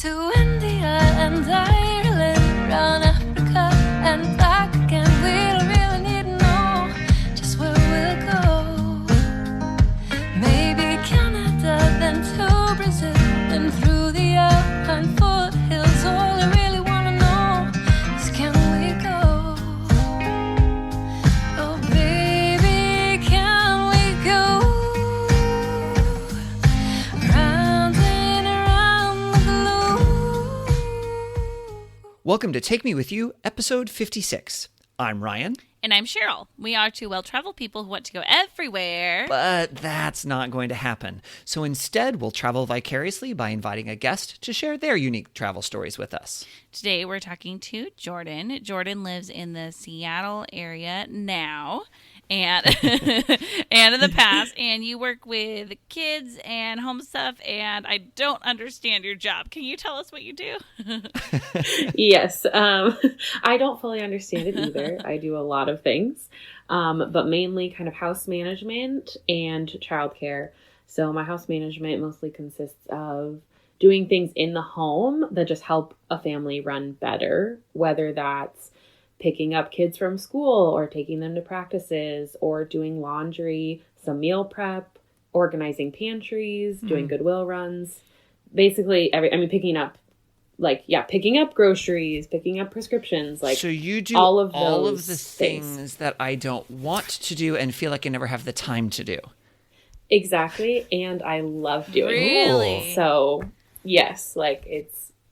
to India and Ireland, round Africa and back again. We don't really need to know just where we'll go. Maybe Canada, then to Brazil, then through the Alpine foothills. All I really want to know is, can we go? Oh baby, can we go? Round and around the globe. Welcome to Take Me With You, episode 56. I'm Ryan. And I'm Cheryl. We are two well-traveled people who want to go everywhere. But that's not going to happen. So instead, we'll travel vicariously by inviting a guest to share their unique travel stories with us. Today we're talking to Jordan. Jordan lives in the Seattle area now and and in the past. And you work with kids and home stuff. And I don't understand your job. Can you tell us what you do? Yes. I don't fully understand it either. I do a lot of things, but mainly kind of house management and childcare. So my house management mostly consists of doing things in the home that just help a family run better, whether that's picking up kids from school or taking them to practices or doing laundry, some meal prep, organizing pantries, doing Goodwill runs, basically picking up groceries, picking up prescriptions, So you do all of the things that I don't want to do and feel like I never have the time to do. Exactly. And I love doing Really? it. So yes,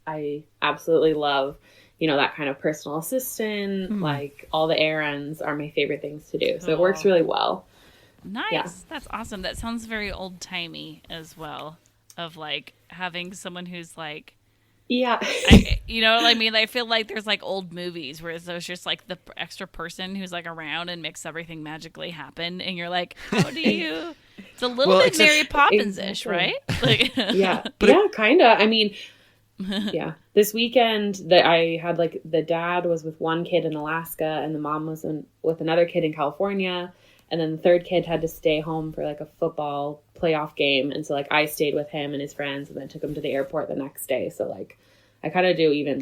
I absolutely love, that kind of personal assistant, like all the errands are my favorite things to do. So it works really well. Nice. Yeah. That's awesome. That sounds very old-timey as well, of like having someone who's like, Yeah. you know what I mean? I feel like there's like old movies where there's just like the extra person who's like around and makes everything magically happen. And you're like, how do you? It's a little bit Mary Poppins-ish, Exactly. right? Like, Yeah. Yeah, kind of. Yeah. This weekend that I had the dad was with one kid in Alaska and the mom was with another kid in California. And then the third kid had to stay home for a football playoff game. And so I stayed with him and his friends and then took him to the airport the next day. So I kind of do even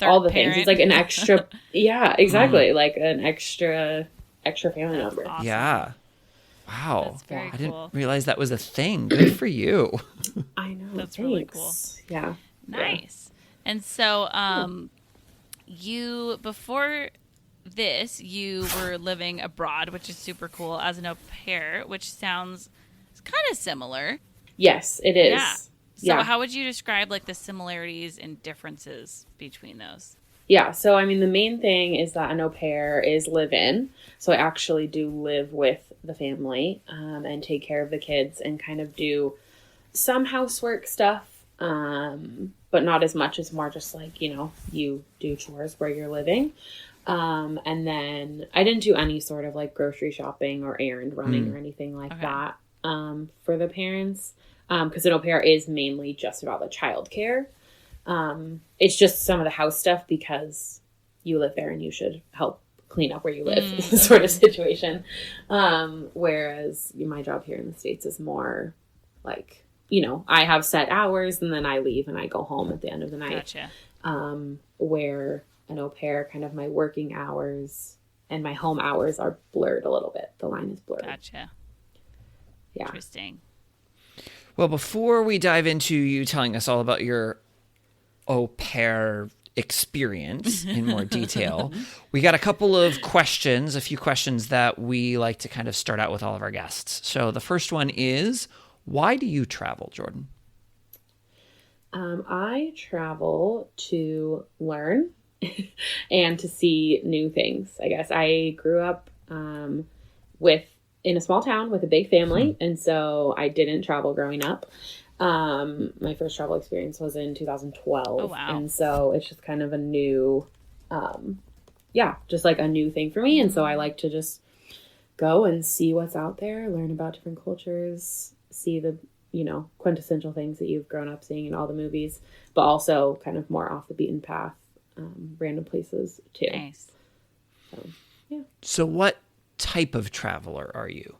all the things. It's like an extra. Yeah, exactly. Like an extra family member. awesome. Yeah. Wow. That's very I cool. didn't realize that was a thing. Good for you. I know. That's really thanks. cool. Yeah. Nice. And so, you, before this, you were living abroad, which is super cool, as an au pair, which sounds kind of similar. Yes, it is. Yeah. So Yeah. how would you describe the similarities and differences between those? Yeah. So, the main thing is that an au pair is live-in. So I actually do live with the family and take care of the kids and kind of do some housework stuff, but not as much. As more just you do chores where you're living. And then I didn't do any sort of grocery shopping or errand running or anything like that for the parents. Because an au pair is mainly just about the childcare. It's just some of the house stuff because you live there and you should help clean up where you live sort of situation. Whereas my job here in the States is more I have set hours and then I leave and I go home at the end of the night. Gotcha. Where an au pair, kind of my working hours and my home hours are blurred a little bit. The line is blurred. Gotcha. Yeah. Interesting. Well, before we dive into you telling us all about your au pair experience in more detail, we got a few questions that we like to kind of start out with all of our guests. So the first one is, why do you travel, Jordan? I travel to learn and to see new things. I guess I grew up in a small town with a big family, and so I didn't travel growing up. My first travel experience was in 2012. Oh, wow. And so it's just kind of a new, just a new thing for me. And so I like to just go and see what's out there, learn about different cultures, see the, quintessential things that you've grown up seeing in all the movies, but also kind of more off the beaten path, random places too. Nice. So, yeah. So what type of traveler are you?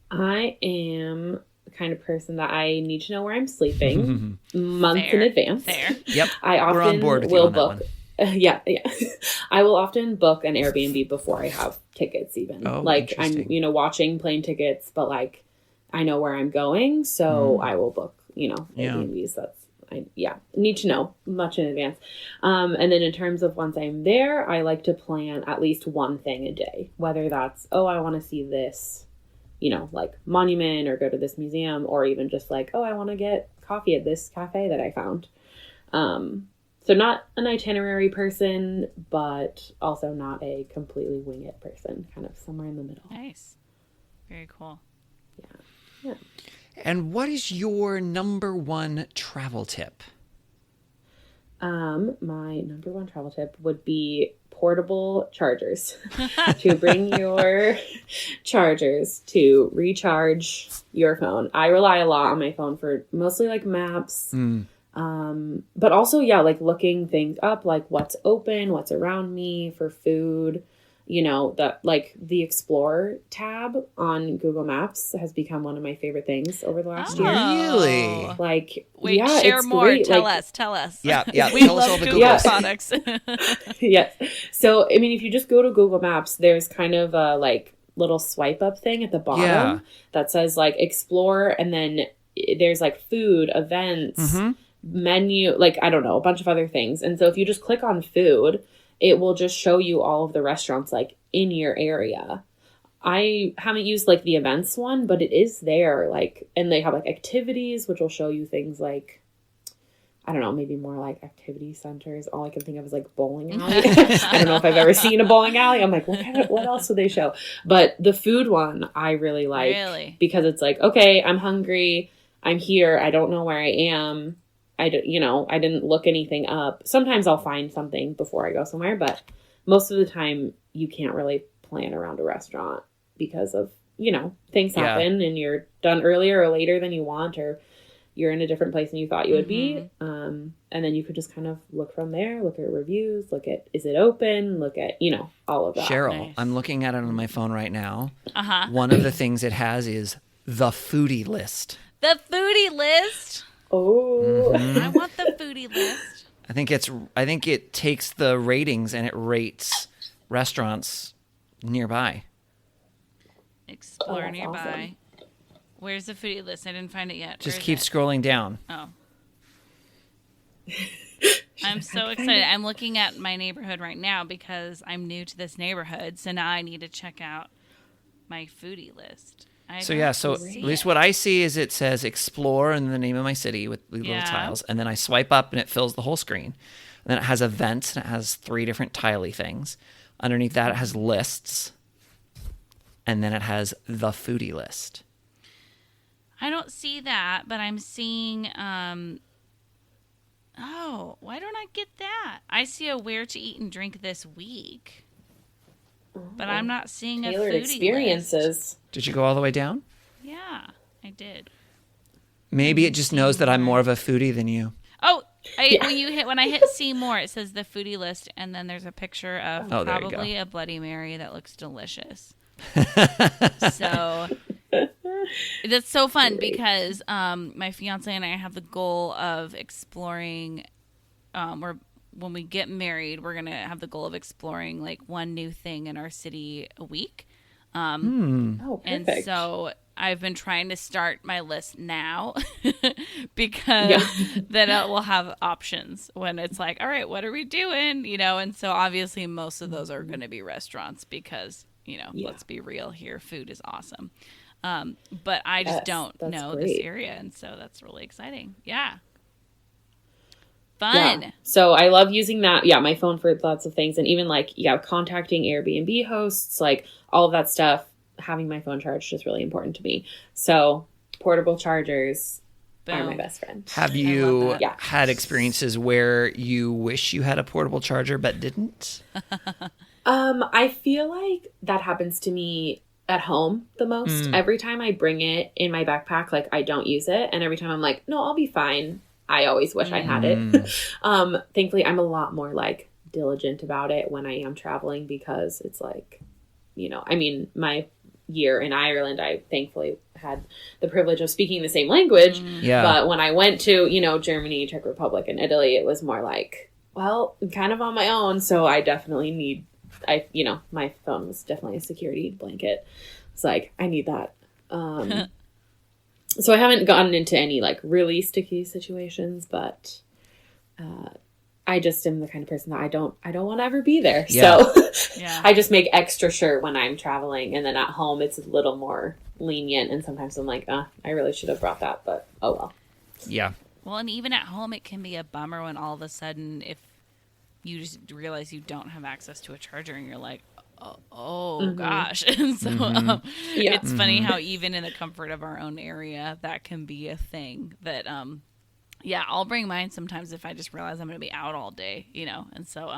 I am kind of person that I need to know where I'm sleeping months in advance. Fair. Yep. I often We're on board with you will on that book. one. Yeah. I will often book an Airbnb before I have tickets even. Oh, like I'm, interesting. watching plane tickets, but like I know where I'm going, so I will book, Airbnbs. Need to know much in advance. And then in terms of once I'm there, I like to plan at least one thing a day, whether that's, I want to see this, like monument or go to this museum, or even just like, I want to get coffee at this cafe that I found. So not an itinerary person, but also not a completely wing it person, kind of somewhere in the middle. Nice. Very cool. Yeah. And what is your number one travel tip? My number one travel tip would be portable chargers. To bring your chargers to recharge your phone. I rely a lot on my phone for mostly like maps. But also, like looking things up, like what's open, what's around me for food. That like the Explore tab on Google Maps has become one of my favorite things over the last year. Really? Like, Wait, yeah, share it's more. great. Tell like, us. Tell us. Yeah. We Tell us love all the Google Googles. products. Yes. So, I mean, if you just go to Google Maps, there's kind of a like little swipe up thing at the bottom that says like Explore, and then there's like food, events, menu, like, I don't know, a bunch of other things. And so if you just click on food, it will just show you all of the restaurants like in your area. I haven't used like the events one, but it is there. Like, and they have like activities, which will show you things like, I don't know, maybe more like activity centers. All I can think of is like bowling alley. I don't know if I've ever seen a bowling alley. I'm like, what else would they show? But the food one I really like because it's like, okay, I'm hungry. I'm here. I don't know where I am. I didn't look anything up. Sometimes I'll find something before I go somewhere, but most of the time you can't really plan around a restaurant because of, things happen and you're done earlier or later than you want, or you're in a different place than you thought you would be. And then you could just kind of look from there, look at reviews, look at, is it open? Look at, all of that. Cheryl, Nice. I'm looking at it on my phone right now. One of the things it has is the foodie list. The foodie list. Oh, I want the foodie list. I think it takes the ratings and it rates restaurants nearby. Explore that's nearby. Awesome. Where's the foodie list? I didn't find it yet. Just Where is keep it? scrolling down. Oh. I'm so excited. I'm looking at my neighborhood right now because I'm new to this neighborhood. So now I need to check out my foodie list. So at least what I see is it says Explore and the name of my city with the little tiles. And then I swipe up and it fills the whole screen. And then it has events and it has 3 different tiley things. Underneath that it has lists. And then it has the foodie list. I don't see that, but I'm seeing, why don't I get that? I see a where to eat and drink this week. But I'm not seeing tailored a foodie experiences. list. Did you go all the way down? Yeah, I did. Maybe it just knows that I'm more of a foodie than you. Oh, when I hit see more, it says the foodie list, and then there's a picture of there you probably a Bloody Mary that looks delicious. So that's so fun because my fiance and I have the goal of exploring. When we get married, we're gonna have the goal of exploring like one new thing in our city a week. Oh, perfect. And so I've been trying to start my list now because then it will have options when it's like, all right, what are we doing? And so obviously most of those are going to be restaurants because, let's be real here. Food is awesome. But I just don't know this area. And so that's really exciting. Yeah. Fun. Yeah. So I love using that. Yeah. My phone for lots of things. And even like, contacting Airbnb hosts, like all of that stuff, having my phone charged is really important to me. So portable chargers are my best friend. Have you had experiences where you wish you had a portable charger but didn't? I feel like that happens to me at home the most. Every time I bring it in my backpack, like I don't use it. And every time I'm like, no, I'll be fine. I always wish I had it. Thankfully, I'm a lot more like diligent about it when I am traveling because it's like, I mean, my year in Ireland, I thankfully had the privilege of speaking the same language. Yeah. But when I went to, Germany, Czech Republic, and Italy, it was more like, well, I'm kind of on my own. So I definitely need, my phone was definitely a security blanket. It's like, I need that. So I haven't gotten into any like really sticky situations, but I just am the kind of person that I don't want to ever be there. Yeah. So Yeah. I just make extra sure when I'm traveling, and then at home it's a little more lenient. And sometimes I'm like, I really should have brought that, but oh well. Yeah. Well, and even at home, it can be a bummer when all of a sudden, if you just realize you don't have access to a charger and you're like, oh gosh. And so Yeah. it's funny how even in the comfort of our own area, that can be a thing that, I'll bring mine sometimes if I just realize I'm going to be out all day, and so,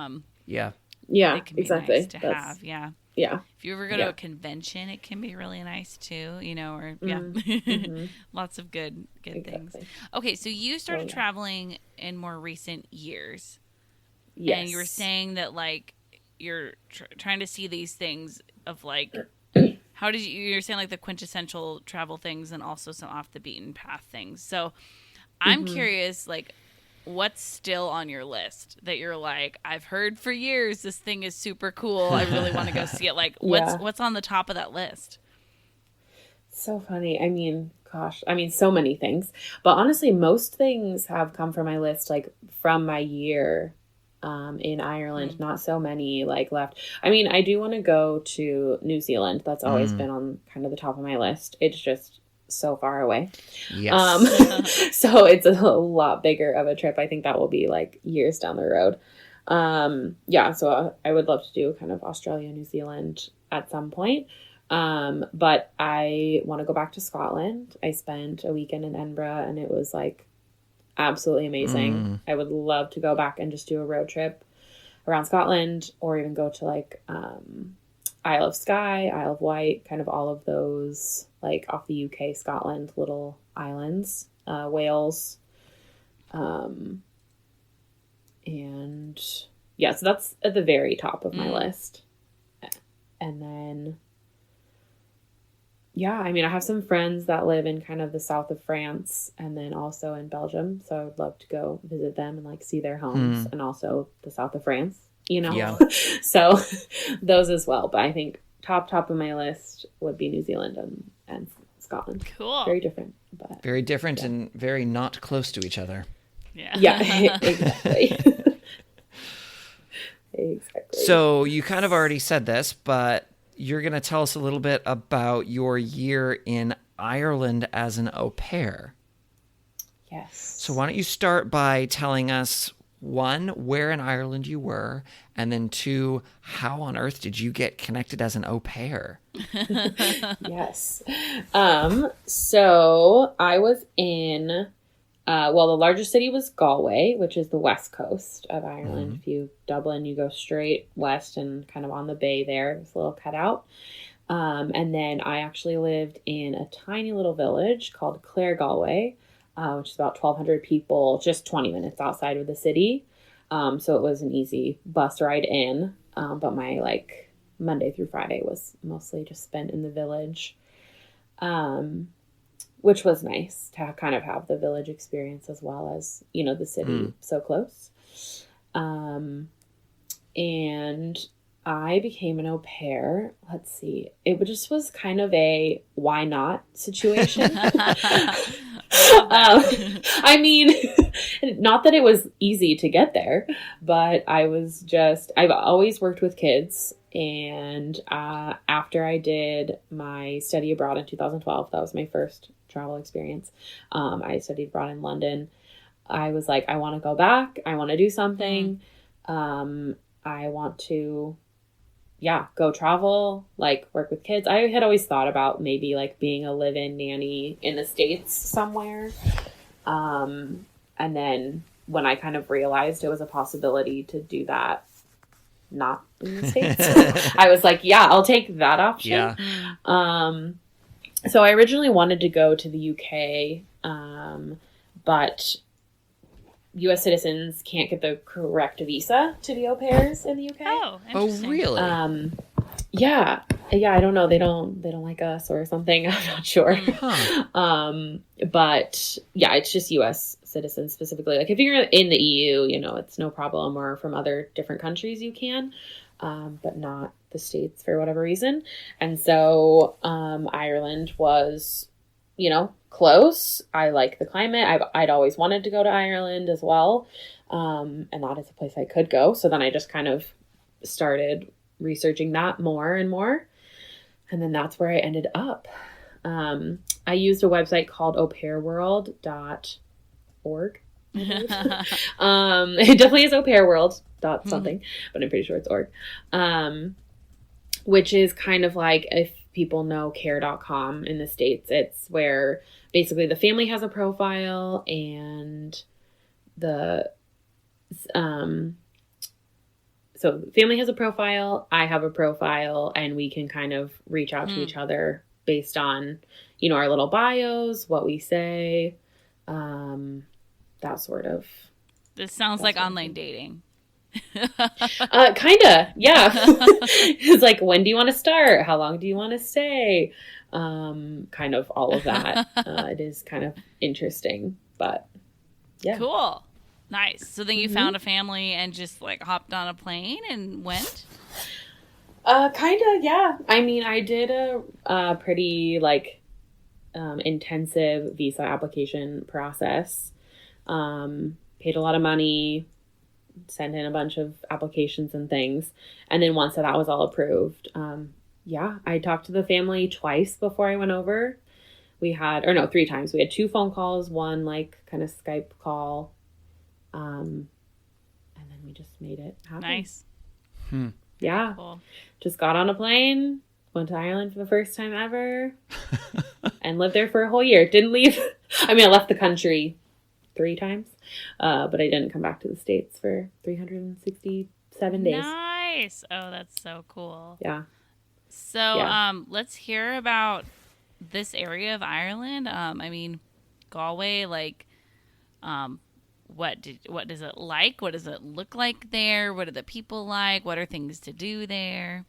Yeah. Yeah, it can be exactly. nice to have. Yeah. Yeah. If you ever go to a convention, it can be really nice too, or lots of good things. Okay, so you started traveling in more recent years. Yes. And you were saying that like you're trying to see these things of like how did you're saying like the quintessential travel things and also some off the beaten path things. So I'm curious, like, what's still on your list that you're like, I've heard for years this thing is super cool, I really want to go see it. Like, what's on the top of that list? So funny. I mean, gosh, so many things. But honestly, most things have come from my list, like, from my year in Ireland. Not so many, like, left. I mean, I do want to go to New Zealand. That's always been on kind of the top of my list. It's just so far away. Yes. So it's a lot bigger of a trip. I think that will be, like, years down the road. So I would love to do kind of Australia, New Zealand at some point. But I want to go back to Scotland. I spent a weekend in Edinburgh and it was like absolutely amazing. I would love to go back and just do a road trip around Scotland, or even go to like, Isle of Skye, Isle of Wight, kind of all of those like off the UK, Scotland, little islands, Wales. And yeah, so that's at the very top of my list. And then, yeah, I mean, I have some friends that live in kind of the south of France and then also in Belgium. So I would love to go visit them and like see their homes, and also the south of France, Yeah. So those as well. But I think top of my list would be New Zealand and Scotland. Cool. Very different. But Very different and very not close to each other. yeah, exactly. Exactly. So you kind of already said this, but you're going to tell us a little bit about your year in Ireland as an au pair. Yes. So why don't you start by telling us, one, where in Ireland you were, and then two, how on earth did you get connected as an au pair? Yes. So I was in, the largest city was Galway, which is the west coast of Ireland. If you Dublin, you go straight west and kind of on the bay there. It's a little cutout. And then I actually lived in a tiny little village called Clare, Galway, which is about 1,200 people, just 20 minutes outside of the city. So it was an easy bus ride in. But my like Monday through Friday was mostly just spent in the village. Which was nice to kind of have the village experience as well as, the city so close. And I became an au pair. Let's see. It just was kind of a why not situation. I mean, not that it was easy to get there, but I've always worked with kids. And after I did my study abroad in 2012, that was my first travel experience. I studied abroad in London. I was like, I want to go back. I want to do something. I want to, go travel, like work with kids. I had always thought about maybe like being a live-in nanny in the States somewhere. And then when I kind of realized it was a possibility to do that, not in the States, I was like, I'll take that option. Yeah. So I originally wanted to go to the UK, but U.S. citizens can't get the correct visa to be au pairs in the UK. Oh, interesting. really? Yeah. Yeah, I don't know. They don't like us or something. I'm not sure. But yeah, it's just US citizens specifically. Like if you're in the EU, you know, it's no problem, or from other different countries you can, but not the States for whatever reason. And so Ireland was, you know, close. I like the climate. I'd always wanted to go to Ireland as well. And that is a place I could go. So then I just kind of started researching that more and more. And then that's where I ended up. I used a website called aupairworld.org. It definitely is aupairworld dot something, but I'm pretty sure it's org. Which is kind of like, if people know care.com in the States, it's where basically the family has a profile and so the family has a profile, I have a profile, and we can kind of reach out to each other based on, you know, our little bios, what we say, that sort of. This sounds like online dating. Kinda, yeah. It's like, when do you want to start? How long do you want to stay? Kind of all of that. It is kind of interesting, but yeah. Cool. Nice. So then you found a family and just like hopped on a plane and went? Kind of, yeah. I mean, I did a pretty like intensive visa application process. Paid a lot of money, sent in a bunch of applications and things. And then once that was all approved, I talked to the family twice before I went over. We had, 3 times. We had 2 phone calls, one like kind of Skype call. And then we just made it happen. Nice. Yeah. Cool. Just got on a plane, went to Ireland for the first time ever, and lived there for a whole year. Didn't leave. I mean, I left the country 3 times, but I didn't come back to the States for 367 days. Nice. Oh, that's so cool. Yeah. So, let's hear about this area of Ireland. I mean, Galway, like, what does it like? What does it look like there? What are the people like? What are things to do there?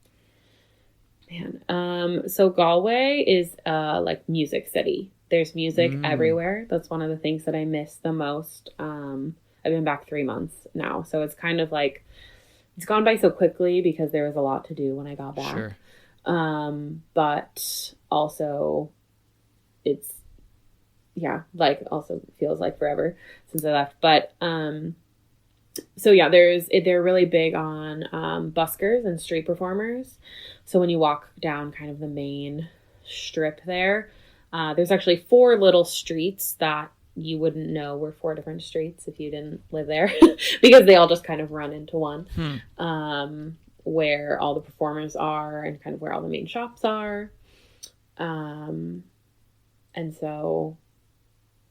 Man, so Galway is like music city. There's music everywhere. That's one of the things that I miss the most. I've been back 3 months now, so it's kind of like it's gone by so quickly because there was a lot to do when I got back. Sure. But also it's also feels like forever since I left. But so yeah, they're really big on buskers and street performers. So when you walk down kind of the main strip there's actually 4 little streets that you wouldn't know were 4 different streets if you didn't live there because they all just kind of run into one. Where all the performers are and kind of where all the main shops are. And so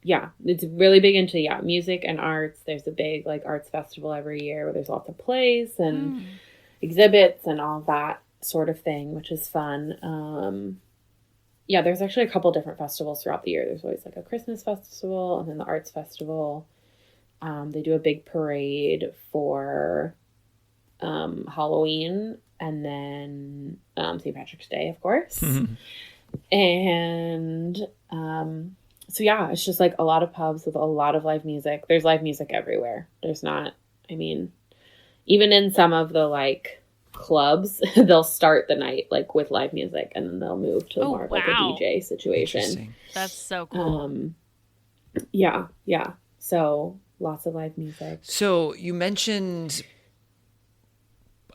yeah, it's really big into music and arts. There's a big like arts festival every year where there's lots of plays and exhibits and all that sort of thing, which is fun. There's actually a couple different festivals throughout the year. There's always like a Christmas festival and then the arts festival. They do a big parade for Halloween and then St. Patrick's Day, of course. And so yeah, it's just like a lot of pubs with a lot of live music. There's live music everywhere. There's not, I mean, even in some of the like clubs, they'll start the night like with live music and then they'll move to more of like a DJ situation. That's so cool. Yeah. So lots of live music. So you mentioned,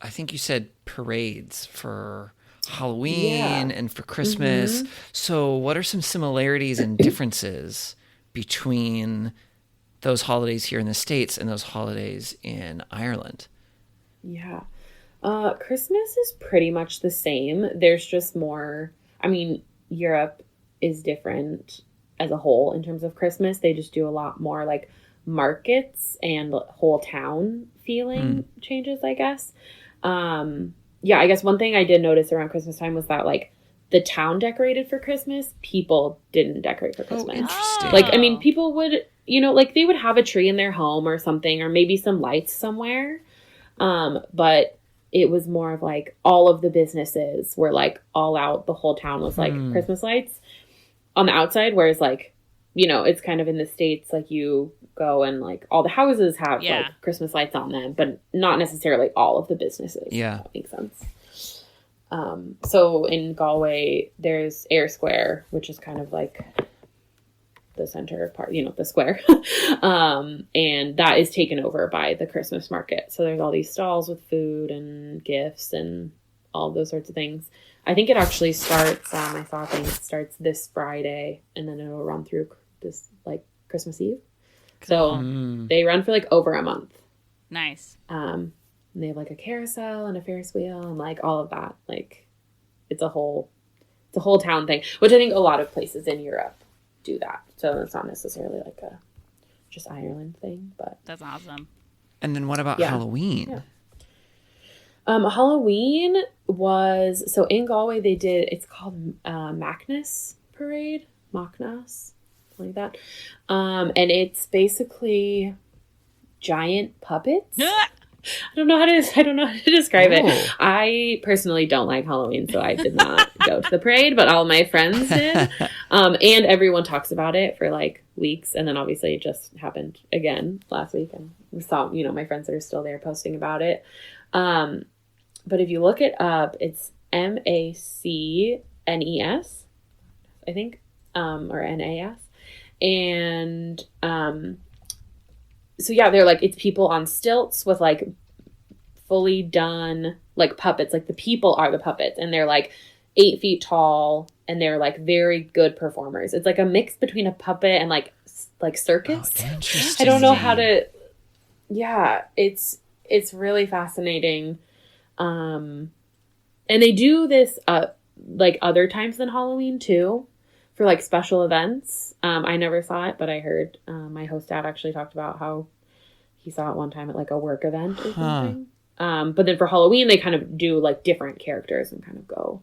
I think you said parades for Halloween and for Christmas. So what are some similarities and differences between those holidays here in the States and those holidays in Ireland? Yeah. Christmas is pretty much the same. There's just more, I mean, Europe is different as a whole in terms of Christmas. They just do a lot more like markets and whole town feeling changes, I guess. I guess one thing I did notice around Christmas time was that like the town decorated for Christmas, people didn't decorate for Christmas. Interesting. Like, I mean, people would, like they would have a tree in their home or something, or maybe some lights somewhere. But it was more of like all of the businesses were like all out. The whole town was like Christmas lights on the outside. Whereas like, you know, it's kind of in the States, like you go and like all the houses have like Christmas lights on them, but not necessarily all of the businesses. Yeah. If that makes sense. So in Galway, there's Ayr Square, which is kind of like the center part, you know, the square. And that is taken over by the Christmas market. So there's all these stalls with food and gifts and all those sorts of things. I think it actually starts, I think it starts this Friday, and then it'll run through this like Christmas Eve. So they run for like over a month. Nice. And they have like a carousel and a Ferris wheel and like all of that. Like it's a whole town thing, which I think a lot of places in Europe do that. So it's not necessarily like a just Ireland thing, but that's awesome. And then what about Halloween? Yeah. Halloween was, so in Galway they did, it's called Macnus parade, Macnus, something like that. And it's basically giant puppets. I don't know how to describe it. I personally don't like Halloween, so I did not go to the parade, but all my friends did. And everyone talks about it for like weeks. And then obviously it just happened again last week. And we saw, you know, my friends that are still there posting about it. But if you look it up, it's Macnes, I think, or NAS. And, so yeah, they're like, it's people on stilts with like fully done like puppets. Like the people are the puppets, and they're like 8 feet tall, and they're like very good performers. It's like a mix between a puppet and like circus. Oh, interesting. I don't know how to. Yeah, it's really fascinating. And they do this like other times than Halloween too, for like special events. I never saw it, but I heard my host dad actually talked about how he saw it one time at like a work event or something. But then for Halloween, they kind of do like different characters and kind of go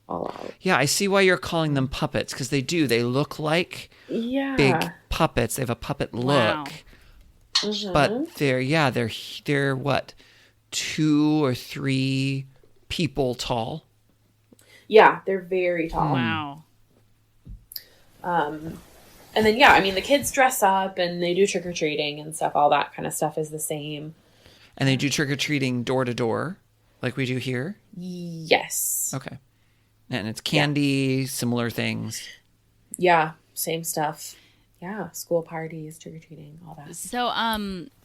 all out. Yeah, I see why you're calling them puppets, because they do. They look like big puppets. They have a puppet look. Wow. But they're what, 2 or 3 people tall? Yeah, they're very tall. Wow. And then, yeah, I mean, the kids dress up and they do trick-or-treating and stuff. All that kind of stuff is the same. And they do trick-or-treating door to door, like we do here? Yes. Okay. And it's candy, similar things. Yeah, same stuff. Yeah, school parties, trick-or-treating, all that. So,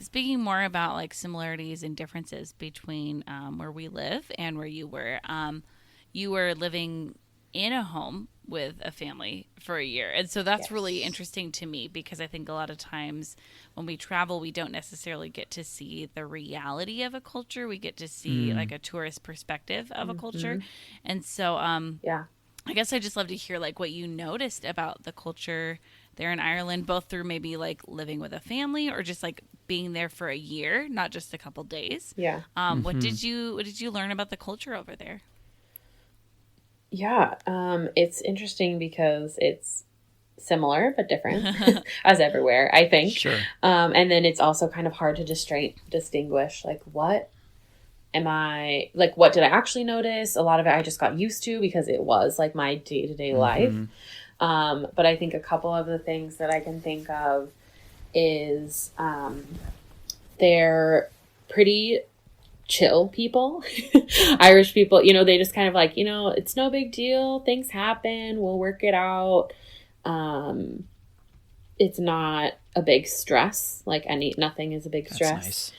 speaking more about like similarities and differences between where we live and where you were living in a home with a family for a year. And so that's really interesting to me, because I think a lot of times when we travel, we don't necessarily get to see the reality of a culture. We get to see like a tourist perspective of a culture. And so, I guess I just love to hear like what you noticed about the culture there in Ireland, both through maybe like living with a family or just like being there for a year, not just a couple days. Yeah. What did you learn about the culture over there? Yeah, it's interesting because it's similar but different, as everywhere, I think. Sure. And then it's also kind of hard to distinguish, like, what did I actually notice? A lot of it I just got used to because it was like my day-to-day life. But I think a couple of the things that I can think of is they're pretty chill people. Irish people, you know, they just kind of like, you know, it's no big deal, things happen, we'll work it out. It's not a big stress, like nothing is a big stress.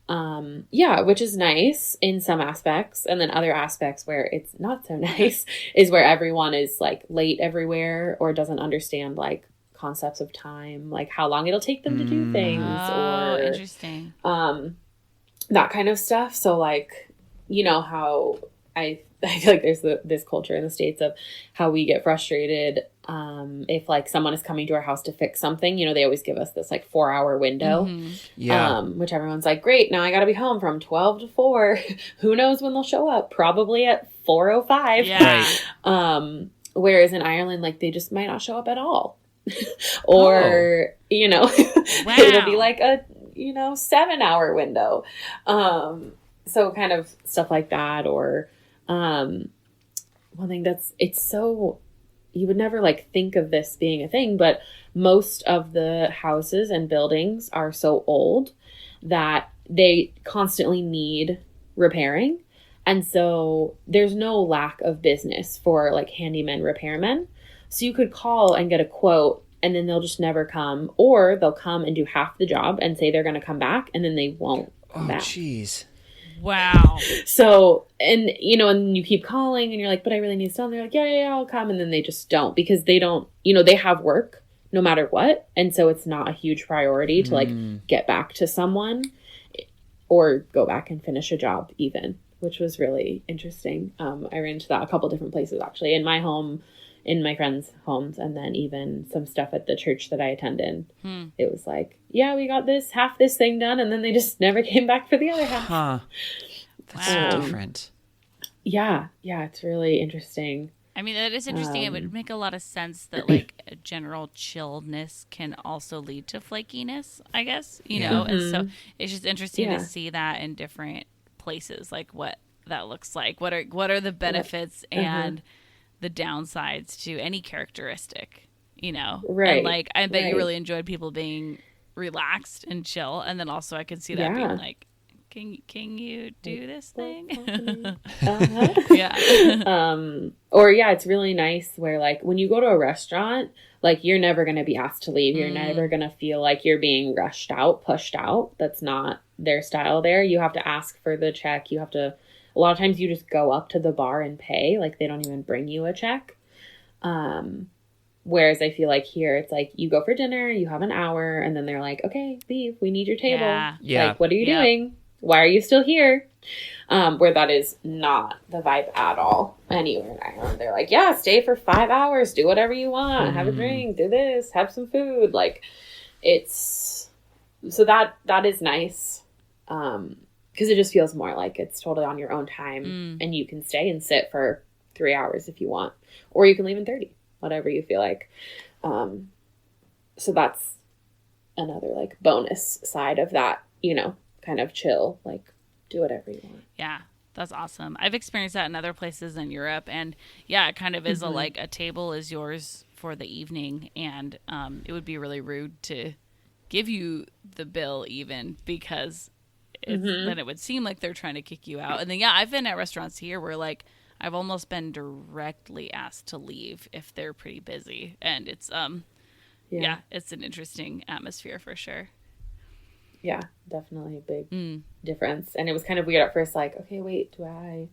That's nice. Which is nice in some aspects, and then other aspects where it's not so nice is where everyone is like late everywhere or doesn't understand like concepts of time, like how long it'll take them to do things. Or interesting. That kind of stuff. So like, you know how I feel like there's this culture in the States of how we get frustrated if like someone is coming to our house to fix something. You know, they always give us this like 4-hour window, which everyone's like, great, now I gotta be home from 12 to 4. Who knows when they'll show up? Probably at 4:05. Yeah. Right. Whereas in Ireland, like they just might not show up at all. Or, it'll be like a 7-hour window. so kind of stuff like that. Or one thing it's so, you would never like think of this being a thing, but most of the houses and buildings are so old that they constantly need repairing. And so there's no lack of business for like handyman repairmen. So you could call and get a quote, and then they'll just never come, or they'll come and do half the job and say they're going to come back, and then they won't come back. Jeez. Wow. So, and you know, and you keep calling and you're like, but I really need stuff. And they're like, yeah, I'll come. And then they just don't, because they don't, you know, they have work no matter what. And so it's not a huge priority to like get back to someone or go back and finish a job even, which was really interesting. I ran into that a couple different places, actually, in my home, in my friends' homes, and then even some stuff at the church that I attended. It was like, yeah, we got half this thing done, and then they just never came back for the other half. Huh. That's so different. Yeah, it's really interesting. I mean, that is interesting. It would make a lot of sense that like a general chilledness can also lead to flakiness, I guess, you know? And so it's just interesting to see that in different places, like what that looks like. What are the benefits and the downsides to any characteristic, you know? Right. And like, I bet you really enjoyed people being relaxed and chill. And then also I could see that being like, can you do this thing? Or it's really nice where like when you go to a restaurant, like you're never going to be asked to leave. You're never going to feel like you're being rushed out, pushed out. That's not their style there. You have to ask for the check. You have to, a lot of times you just go up to the bar and pay. Like they don't even bring you a check. Whereas I feel like here it's like you go for dinner, you have an hour, and then they're like, okay, leave. We need your table. Yeah. Like, what are you doing? Why are you still here? Where that is not the vibe at all anywhere in Ireland. They're like, yeah, stay for 5 hours, do whatever you want, have a drink, do this, have some food. Like it's, so that is nice. Because it just feels more like it's totally on your own time and you can stay and sit for 3 hours if you want, or you can leave in 30, whatever you feel like. So that's another like bonus side of that, you know, kind of chill, like do whatever you want. Yeah, that's awesome. I've experienced that in other places in Europe, and yeah, it kind of is a table is yours for the evening, and it would be really rude to give you the bill even, because then it would seem like they're trying to kick you out. And then I've been at restaurants here where like I've almost been directly asked to leave if they're pretty busy, and it's it's an interesting atmosphere for sure. Yeah, definitely a big difference. And it was kind of weird at first, like, okay, wait, do I,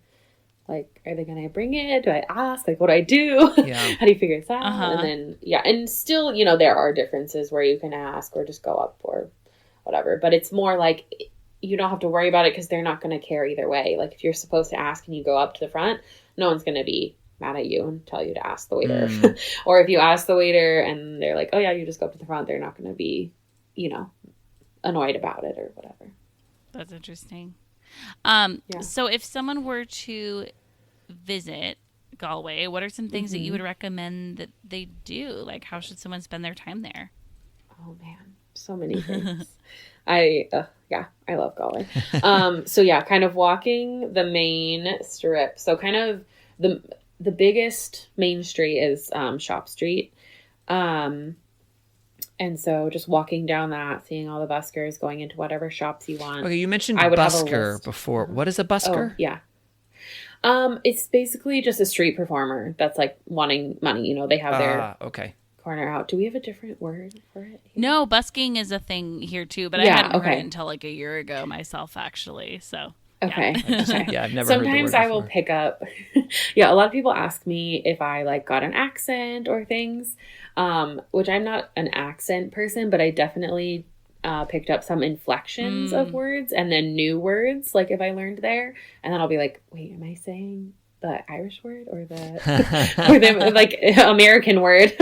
like, are they going to bring it? Do I ask? Like, what do I do? Yeah. How do you figure this out? And then, and still, you know, there are differences where you can ask or just go up or whatever. But it's more like you don't have to worry about it because they're not going to care either way. Like, if you're supposed to ask and you go up to the front, no one's going to be mad at you and tell you to ask the waiter. Or if you ask the waiter and they're like, oh, yeah, you just go up to the front, they're not going to be, you know, annoyed about it or whatever. That's interesting. So if someone were to visit Galway, what are some things that you would recommend that they do? Like, how should someone spend their time there? Oh man, so many things. I love Galway. So kind of walking the main strip. So kind of the biggest main street is Shop Street. And so just walking down that, seeing all the buscars, going into whatever shops you want. Okay, you mentioned busker before. What is a busker? Oh, yeah. It's basically just a street performer that's like wanting money. You know, they have their corner out. Do we have a different word for it? No, busking is a thing here too, but I hadn't heard it until like a year ago myself, actually. So. Okay. I've never Sometimes heard the word I will pick up. A lot of people ask me if I like got an accent or things, which I'm not an accent person, but I definitely picked up some inflections of words and then new words, like if I learned there, and then I'll be like, wait, am I saying the Irish word or the or the like American word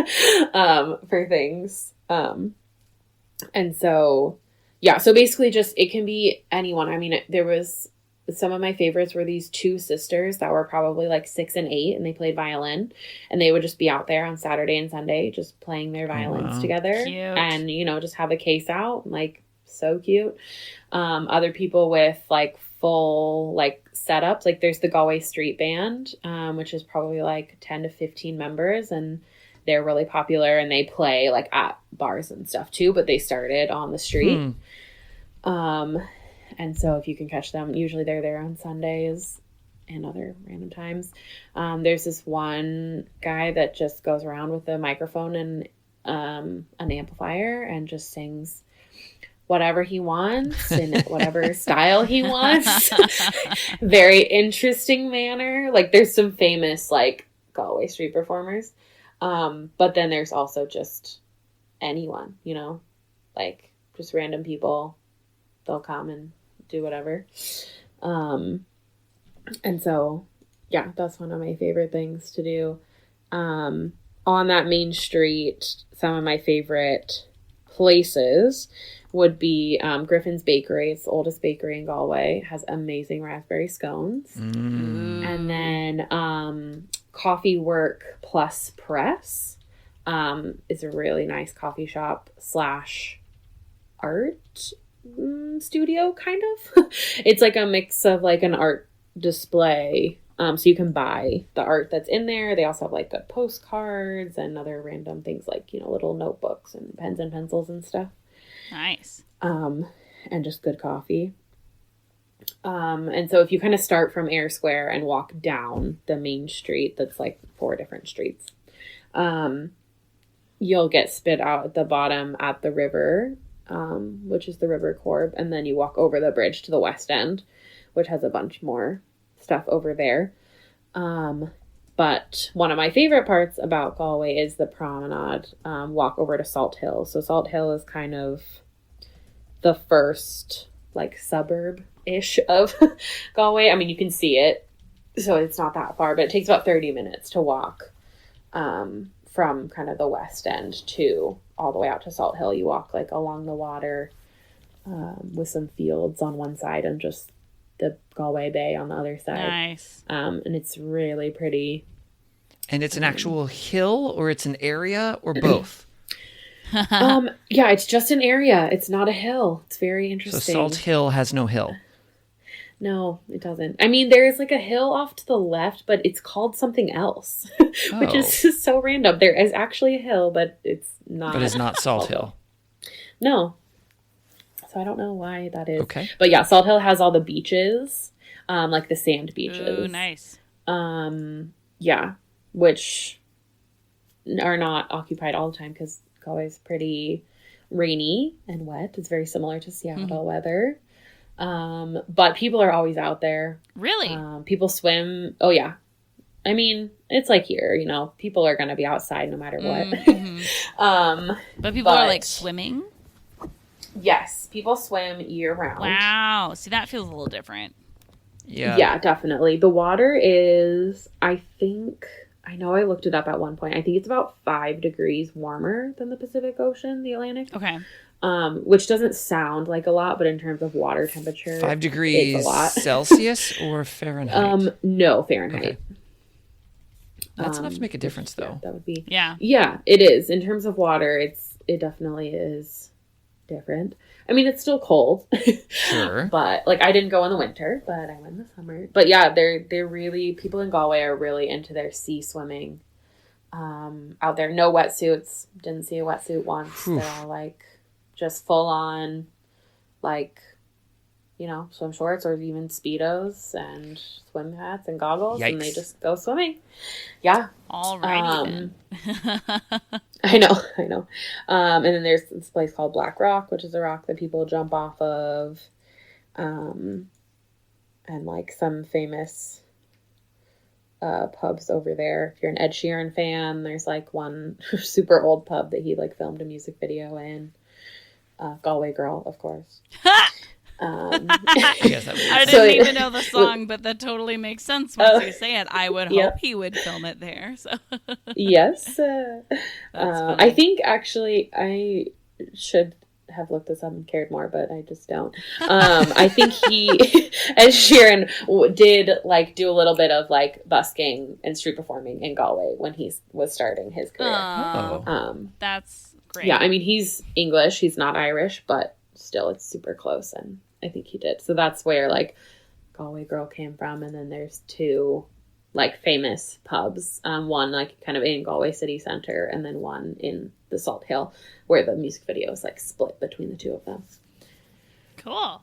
for things? And so so basically just it can be anyone. I mean, there was some of my favorites were these two sisters that were probably like 6 and 8, and they played violin, and they would just be out there on Saturday and Sunday just playing their violins together. Cute. And, you know, just have a case out and like so cute. Other people with like full like setups, like there's the Galway Street Band, which is probably like 10 to 15 members, and they're really popular, and they play like at bars and stuff too, but they started on the street. And so if you can catch them, usually they're there on Sundays and other random times. There's this one guy that just goes around with a microphone and an amplifier and just sings whatever he wants in whatever style he wants. Very interesting manner. Like there's some famous like Galway street performers. But then there's also just anyone, you know, like just random people. They'll come and do whatever. And so, yeah, that's one of my favorite things to do. On that main street, some of my favorite places would be Griffin's Bakery. It's the oldest bakery in Galway. It has amazing raspberry scones. And then Coffeewerk Press is a really nice coffee shop / art studio, kind of. It's like a mix of like an art display. So you can buy the art that's in there. They also have like good postcards and other random things like, you know, little notebooks and pens and pencils and stuff. Nice. And just good coffee. And so if you kind of start from Ayr Square and walk down the main street, that's like 4 different streets, you'll get spit out at the bottom at the river, which is the River Corb. And then you walk over the bridge to the west end, which has a bunch more stuff over there. But one of my favorite parts about Galway is the promenade, walk over to Salthill. So Salthill is kind of the first like suburb-ish of Galway. I mean, you can see it, so it's not that far, but it takes about 30 minutes to walk from kind of the west end to all the way out to Salthill. You walk like along the water with some fields on one side and just the Galway Bay on the other side. Nice. And it's really pretty. And it's an actual hill, or it's an area, or both? Yeah, it's just an area. It's not a hill. It's very So interesting. Salthill has no hill. No, it doesn't. I mean, there is like a hill off to the left, but it's called something else, which is just so random. There is actually a hill, but it's not. But it's not Salthill. No. So I don't know why that is. Okay. But yeah, Salthill has all the beaches, like the sand beaches. Ooh, nice. Yeah, which are not occupied all the time because Galway's pretty rainy and wet. It's very similar to Seattle weather. But people are always out there. Really? People swim. Oh, yeah. I mean, it's like here, you know, people are going to be outside no matter what. But people are like swimming? Yes, people swim year round. Wow. See, that feels a little different. Yeah. Yeah, definitely. The water is, I know I looked it up at one point. I think it's about 5 degrees warmer than the Pacific Ocean, the Atlantic. Okay. Which doesn't sound like a lot, but in terms of water temperature, 5 degrees it's a lot. Celsius or Fahrenheit? No, Fahrenheit. Okay. That's enough to make a difference, though. Yeah, that would be. Yeah. Yeah, it is. In terms of water, it definitely is different. I mean, it's still cold. Sure. But like, I didn't go in the winter, but I went in the summer. But yeah, they're really, people in Galway are really into their sea swimming. Out there, no wetsuits. Didn't see a wetsuit once. They're all like just full on, like, you know, swim shorts or even Speedos and swim hats and goggles. Yikes. And they just go swimming. Yeah. Alrighty then. I know. And then there's this place called Black Rock, which is a rock that people jump off of. And like some famous pubs over there. If you're an Ed Sheeran fan, there's like one super old pub that he like filmed a music video in. Galway Girl, of course. Yes, that I didn't even know the song, but that totally makes sense once you say it. I would hope Yep. he would film it there. So Yes. funny. I think actually I should have looked this up and cared more, but I just don't. I think Ed Sheeran did like do a little bit of like busking and street performing in Galway when he was starting his career. Oh, that's great. Yeah, I mean, he's English, he's not Irish, but still it's super close, and I think he did. So that's where like Galway Girl came from. And then there's two like famous pubs, one like kind of in Galway city center, and then one in the Salthill, where the music video is like split between the two of them. Cool.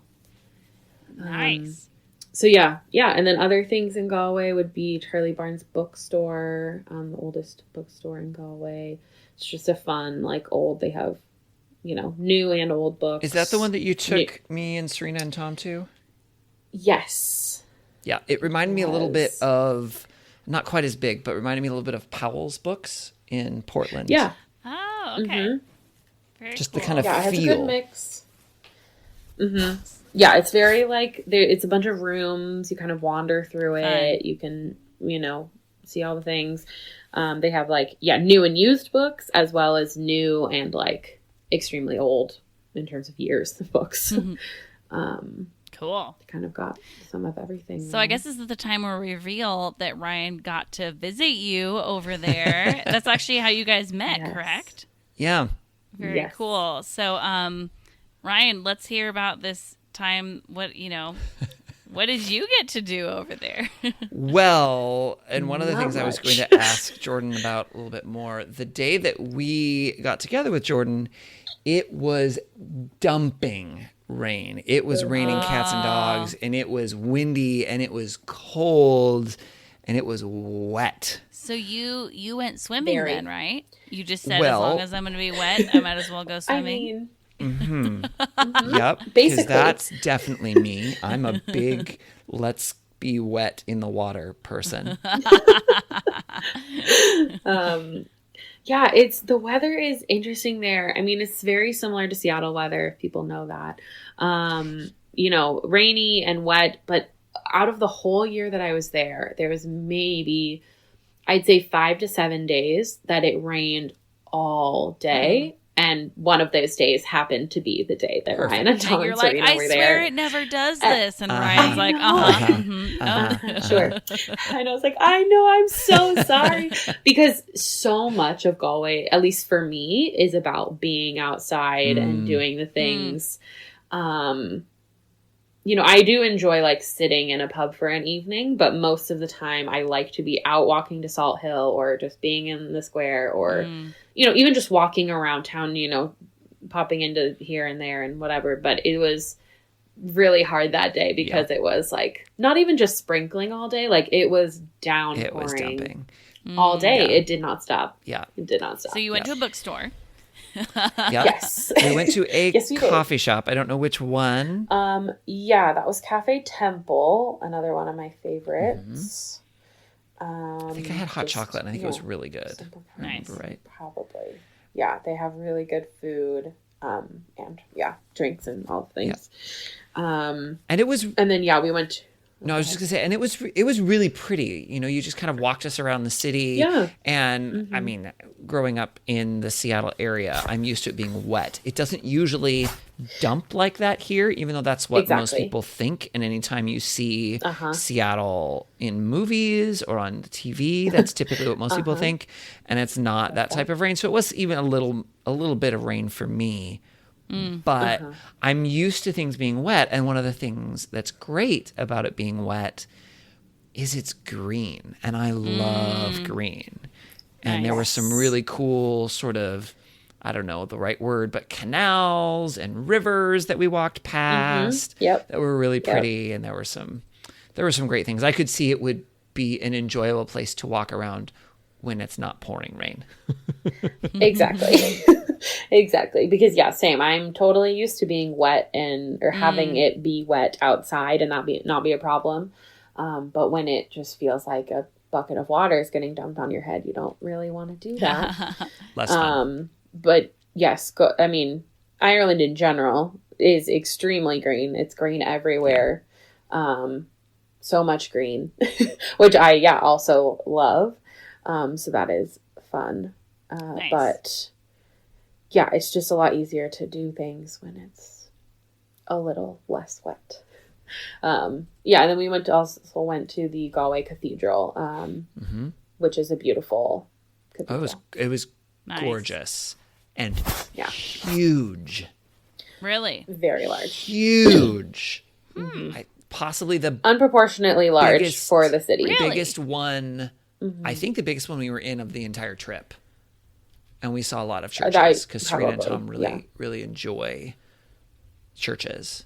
Nice. So yeah, and then other things in Galway would be Charlie Barnes Bookstore, the oldest bookstore in Galway. It's just a fun, like old, they have, you know, new and old books. Is that the one that you took me and Serena and Tom to? Yes. Yeah, it reminded me a little bit of, not quite as big, but reminded me a little bit of Powell's Books in Portland. Yeah. Oh, okay. Very Just cool. the kind of Yeah, it has a feel. good mix. Yeah, it's very like, it's a bunch of rooms. You kind of wander through it. You can, you know, see all the things. They have like, new and used books, as well as new and like extremely old in terms of years of books. Cool. Kind of got some of everything. So I guess this is the time where we reveal that Ryan got to visit you over there. That's actually how you guys met, correct? Yeah. Very cool. So, Ryan, let's hear about this time. What did you get to do over there? Well, and one of the Not things I was much. going to ask Jordan about a little bit more, the day that we got together with Jordan, it was dumping rain. It was raining cats and dogs, and it was windy, and it was cold, and it was wet. So you went swimming Very. then, right? You just said, Well- as long as I'm going to be wet, I might as well go I swimming. mean, Yep. Because Basically. that's definitely me. I'm a big let's be wet in the water person. yeah, the weather is interesting there. I mean, it's very similar to Seattle weather, if people know that. You know, rainy and wet, but out of the whole year that I was there was maybe, I'd say 5 to 7 days that it rained all day. And one of those days happened to be the day that Ryan and Tom And you're and like, Serena I were swear there. it never does this. And Uh-huh. Ryan's like, Sure. And I was like, I know, I'm so sorry. Because so much of Galway, at least for me, is about being outside and doing the things. You know, I do enjoy like sitting in a pub for an evening, but most of the time I like to be out walking to Salthill, or just being in the square, or, you know, even just walking around town, you know, popping into here and there and whatever. But it was really hard that day because it was like not even just sprinkling all day, like it was downpouring It was dumping. all day. Yeah. It did not stop. Yeah. It did not stop. So you went to a bookstore. Yep. Yes. We went to a Yes, we did. coffee shop. I don't know which one. Yeah, that was Cafe Temple, another one of my favorites. I think I had hot chocolate, and I think it was really good. Simple I remember Nice. right. Probably. Yeah, they have really good food, and drinks and all the things. And it was And then we went to, no, I was just gonna say, and it was really pretty. You know, you just kind of walked us around the city. Yeah. And I mean, growing up in the Seattle area, I'm used to it being wet. It doesn't usually dump like that here, even though that's what most Exactly. people think. And anytime you see Seattle in movies or on TV, that's typically what most people think. And it's not that type of rain. So it was even a little bit of rain for me. But I'm used to things being wet, and one of the things that's great about it being wet is it's green, and I love green. And there were some really cool sort of, I don't know the right word, but canals and rivers that we walked past Yep. that were really pretty, and there were some great things. I could see it would be an enjoyable place to walk around when it's not pouring rain. Exactly. Exactly. Because same. I'm totally used to being wet or having it be wet outside and not be a problem. But when it just feels like a bucket of water is getting dumped on your head, you don't really want to do that. Less fun. But yes, I mean, Ireland in general is extremely green. It's green everywhere. So much green, which I also love. So that is fun. Nice. But it's just a lot easier to do things when it's a little less wet. And then we went to the Galway Cathedral, which is a beautiful cathedral. It was Nice. gorgeous and Yeah. huge. Really? Very large. Huge. Possibly the Unproportionately large biggest- for the city. Really? biggest one, I think the biggest one we were in of the entire trip. And we saw a lot of churches because Serena and Tom really enjoy churches.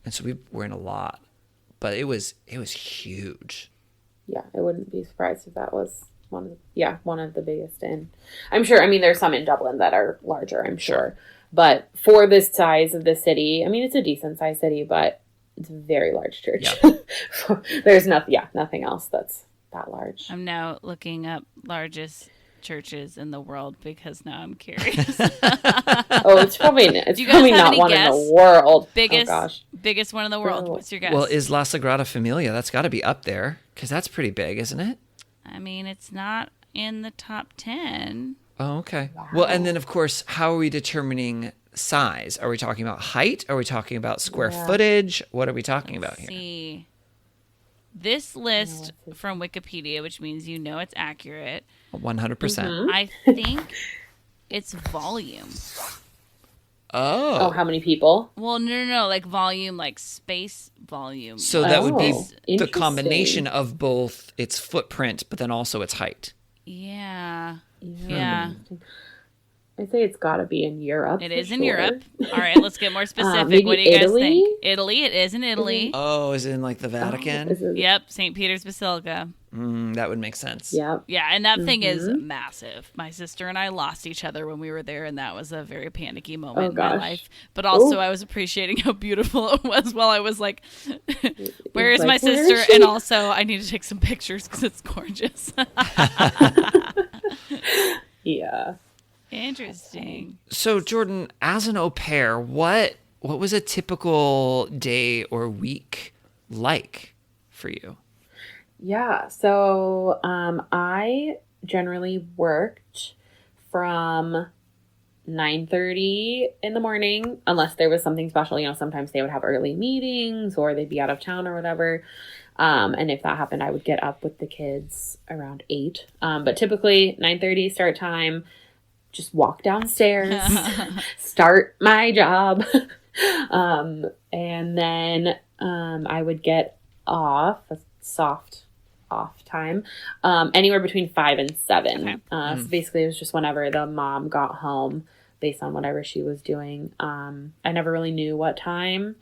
And so we were in a lot. But it was huge. Yeah, I wouldn't be surprised if that was one of the biggest in. I'm sure, I mean, there's some in Dublin that are larger, I'm sure. But for this size of the city, I mean, it's a decent sized city, but it's a very large church. Yeah. There's nothing else that's that large. I'm now looking up largest churches in the world because now I'm curious. It's probably Do you guys probably have not any one guess? in the world. Biggest, Oh gosh. biggest one in the world. Oh. What's your guess? Well, is La Sagrada Familia? That's got to be up there because that's pretty big, isn't it? I mean, it's not in the top 10. Oh, okay. Wow. Well, and then, of course, how are we determining size? Are we talking about height? Are we talking about square footage? What are we talking about here? See. This list from Wikipedia, which means you know it's accurate, 100%. I think it's volume. Oh, how many people? Well, no, like volume, like space volume. So that would be the interesting. combination of both its footprint, but then also its height. Yeah. I'd say it's got to be in Europe. It is in sure. Europe. All right, let's get more specific. Maybe What do you guys Italy? think? Italy. It is in Italy. Oh, is it in like the Vatican? Is it- Yep, St. Peter's Basilica. That would make sense. Yep. Yeah, and that thing is massive. My sister and I lost each other when we were there, and that was a very panicky moment in my life. But also, I was appreciating how beautiful it was while I was like, where is my like, where is sister? she? And also, I need to take some pictures because it's gorgeous. Yeah. Interesting. So, Jordan, as an au pair, what was a typical day or week like for you? Yeah. So I generally worked from 9:30 in the morning, unless there was something special. You know, sometimes they would have early meetings or they'd be out of town or whatever. And if that happened, I would get up with the kids around 8. But typically 9:30 start time, just walk downstairs, start my job. And then I would get off, a soft off time, anywhere between 5 and 7. Okay. So basically it was just whenever the mom got home based on whatever she was doing. I never really knew what time,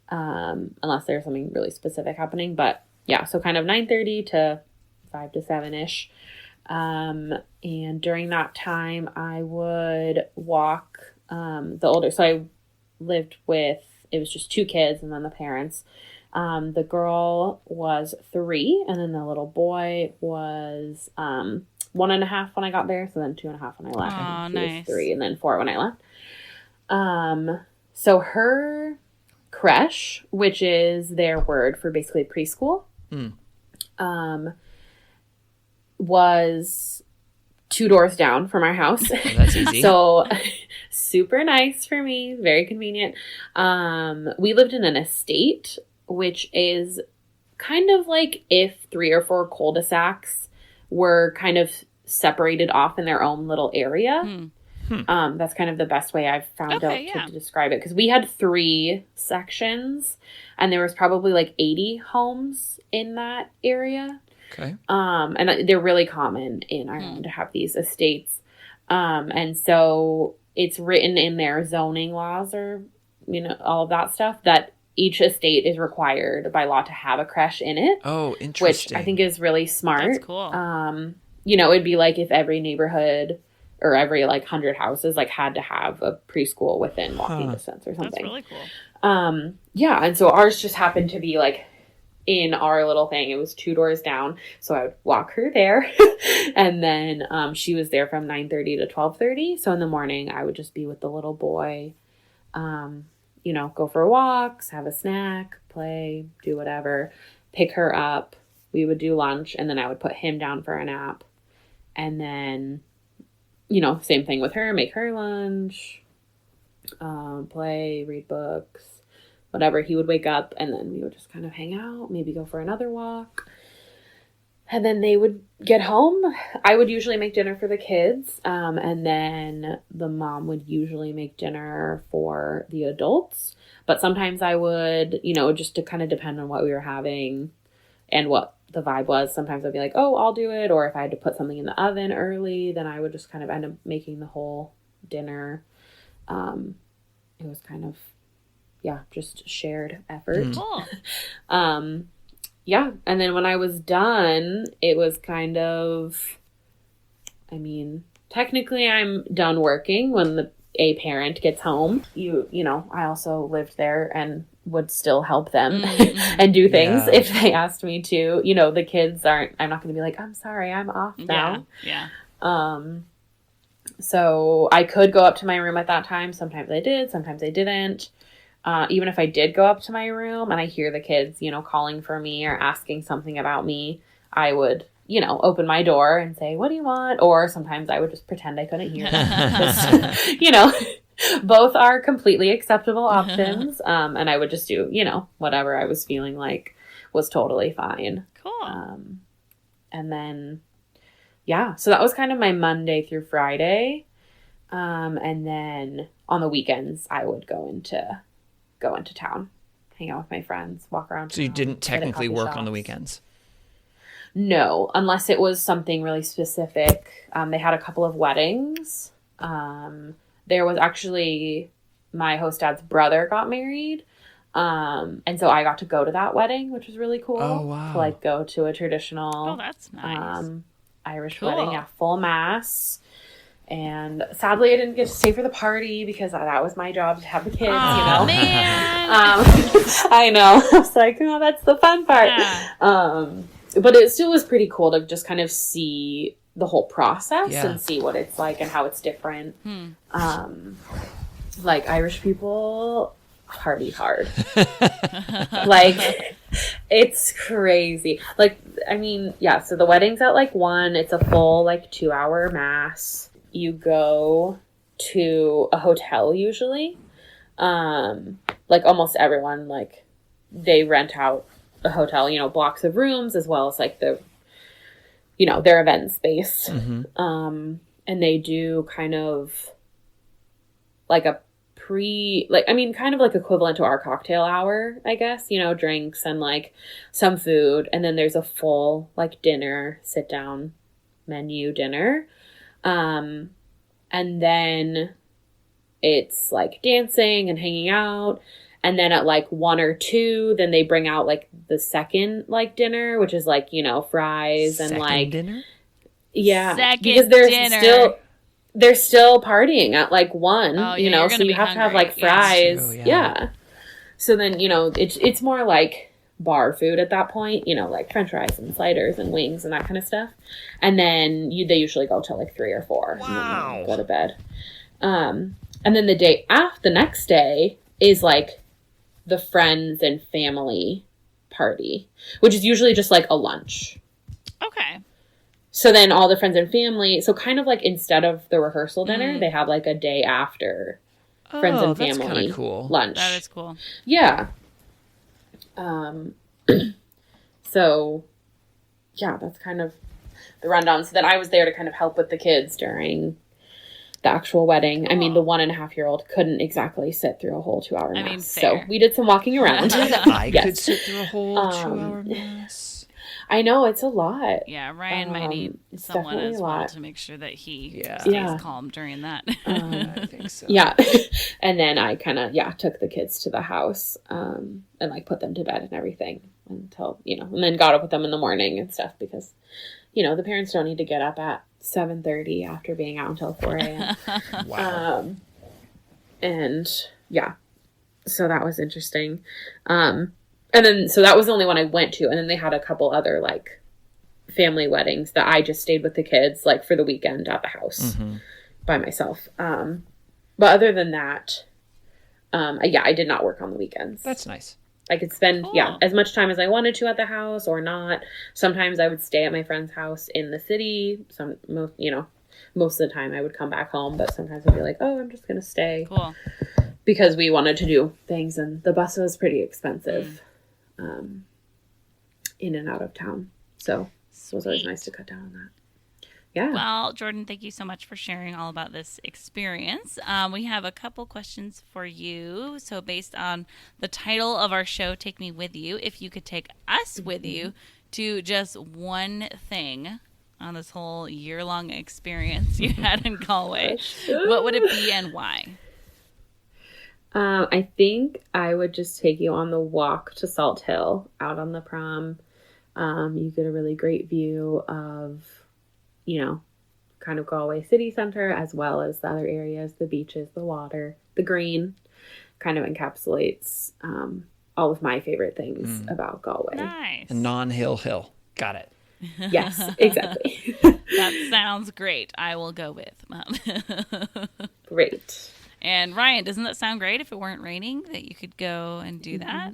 unless there was something really specific happening. But yeah, so kind of 9:30 to 5 to 7-ish. And during that time I would walk, the older, so I lived with, it was just 2 kids and then the parents. The girl was 3 and then the little boy was 1.5 when I got there. So then 2.5 when I left. Aw, I think she nice. was 3 and then 4 when I left. So her creche, which is their word for basically preschool, was 2 doors down from our house. Oh, that's easy. So super nice for me, very convenient. We lived in an estate, which is kind of like if 3 or 4 cul-de-sacs were kind of separated off in their own little area. That's kind of the best way I've found out to describe it, because we had 3 sections and there was probably like 80 homes in that area. Okay. And they're really common in Ireland to have these estates. And so it's written in their zoning laws, or, you know, all of that stuff, that each estate is required by law to have a creche in it. Oh, interesting. Which I think is really smart. That's cool. You know, it'd be like if every neighborhood or every like 100 houses like had to have a preschool within walking distance or something. That's really cool. Yeah, and so ours just happened to be like in our little thing. It was 2 doors down, so I would walk her there, and then she was there from 9:30 to 12:30. So in the morning, I would just be with the little boy, you know, go for walks, have a snack, play, do whatever, pick her up. We would do lunch, and then I would put him down for a nap, and then, you know, same thing with her, make her lunch, play, read books, whatever. He would wake up and then we would just kind of hang out, maybe go for another walk. And then they would get home. I would usually make dinner for the kids. And then the mom would usually make dinner for the adults. But sometimes I would, just to kind of depend on what we were having and what the vibe was. Sometimes I'd be like, oh, I'll do it. Or if I had to put something in the oven early, then I would just kind of end up making the whole dinner. It was kind of, just shared effort. Cool. Yeah. And then when I was done, it was kind of, technically I'm done working when a parent gets home. I also lived there and would still help them and do things if they asked me to. The kids I'm not going to be like, I'm sorry, I'm off now. Yeah. So I could go up to my room at that time. Sometimes I did, sometimes I didn't. Even if I did go up to my room and I hear the kids, calling for me or asking something about me, I would, open my door and say, what do you want? Or sometimes I would just pretend I couldn't hear them. Both are completely acceptable options. And I would just do, whatever I was feeling like was totally fine. Cool. And then, so that was kind of my Monday through Friday. And then on the weekends, I would go into town, hang out with my friends, walk around. So you didn't technically work shops on the weekends? No, unless it was something really specific. They had a couple of weddings. There was actually my host dad's brother got married. And so I got to go to that wedding, which was really cool. Oh, wow. To go to a traditional Oh, that's nice. Irish Cool. wedding, full mass. And sadly, I didn't get to stay for the party because that was my job to have the kids, Oh, man. I know. I was like, oh, that's the fun part. Yeah. But it still was pretty cool to just kind of see the whole process Yeah. and see what it's like and how it's different. Like Irish people party hard. Like it's crazy. Like, so the wedding's at 1, it's a full 2-hour mass. You go to a hotel usually. Almost everyone, they rent out a hotel, blocks of rooms as well as the, their event space. And they do kind of a kind of equivalent to our cocktail hour, I guess, drinks and some food. And then there's a full dinner, sit down menu dinner. And then it's dancing and hanging out. And then at 1 or 2, then they bring out the second dinner, which is fries and Second dinner? Yeah. Second because dinner. They're still partying at 1, Oh, yeah, so you have to have hungry. fries. True, yeah. Yeah. So then, it's more bar food at that point, French fries and sliders and wings and that kind of stuff. And then they usually go till 3 or 4. Wow. And then go to bed. And then the next day is the friends and family party, which is usually just a lunch. Okay. So then all the friends and family, so kind of instead of the rehearsal dinner, they have a day after friends and that's family kinda cool. lunch. That is cool. Yeah. So yeah, that's kind of the rundown. So then I was there to kind of help with the kids during the actual wedding. I mean, the 1.5-year-old couldn't exactly sit through a whole 2-hour mass. So fair. we did some walking around. I Yes. could sit through a whole 2-hour mass. I know, it's a lot. Yeah, Ryan might need it's someone definitely as a well lot. to make sure that he Yeah. stays Yeah. calm during that. I think so. Yeah. And then I kind of, took the kids to the house and put them to bed and everything until, and then got up with them in the morning and stuff because, the parents don't need to get up at 7:30 after being out until 4 a.m. Wow. And yeah, so that was interesting. And then, so that was the only one I went to. And then they had a couple other family weddings that I just stayed with the kids for the weekend at the house by myself. But other than that, I did not work on the weekends. That's nice. I could spend, Cool. as much time as I wanted to at the house or not. Sometimes I would stay at my friend's house in the city. Most of the time I would come back home, but sometimes I'd be like, oh, I'm just going to stay. Cool. Because we wanted to do things and the bus was pretty expensive in and out of town. So So it was always nice to cut down on that. Yeah. Well, Jordan, thank you so much for sharing all about this experience. We have a couple questions for you. So based on the title of our show, Take Me With You, if you could take us with you to just one thing on this whole year-long experience you had in Galway, what would it be and why? I think I would just take you on the walk to Salthill out on the prom. You get a really great view of, kind of Galway city center, as well as the other areas, the beaches, the water, the green. Kind of encapsulates all of my favorite things about Galway. Nice. A non-hill. Got it. Yes, exactly. That sounds great. I will go with. Great. And Ryan, doesn't that sound great if it weren't raining, that you could go and do that?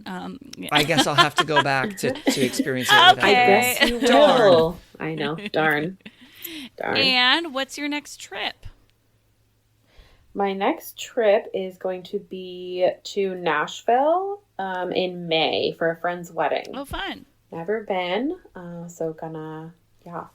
Yeah. I guess I'll have to go back to experience it. Okay. Without I rain. guess you Darn. will. I know. Darn. And what's your next trip? My next trip is going to be to Nashville in May for a friend's wedding. Oh, fun. Never been. So gonna,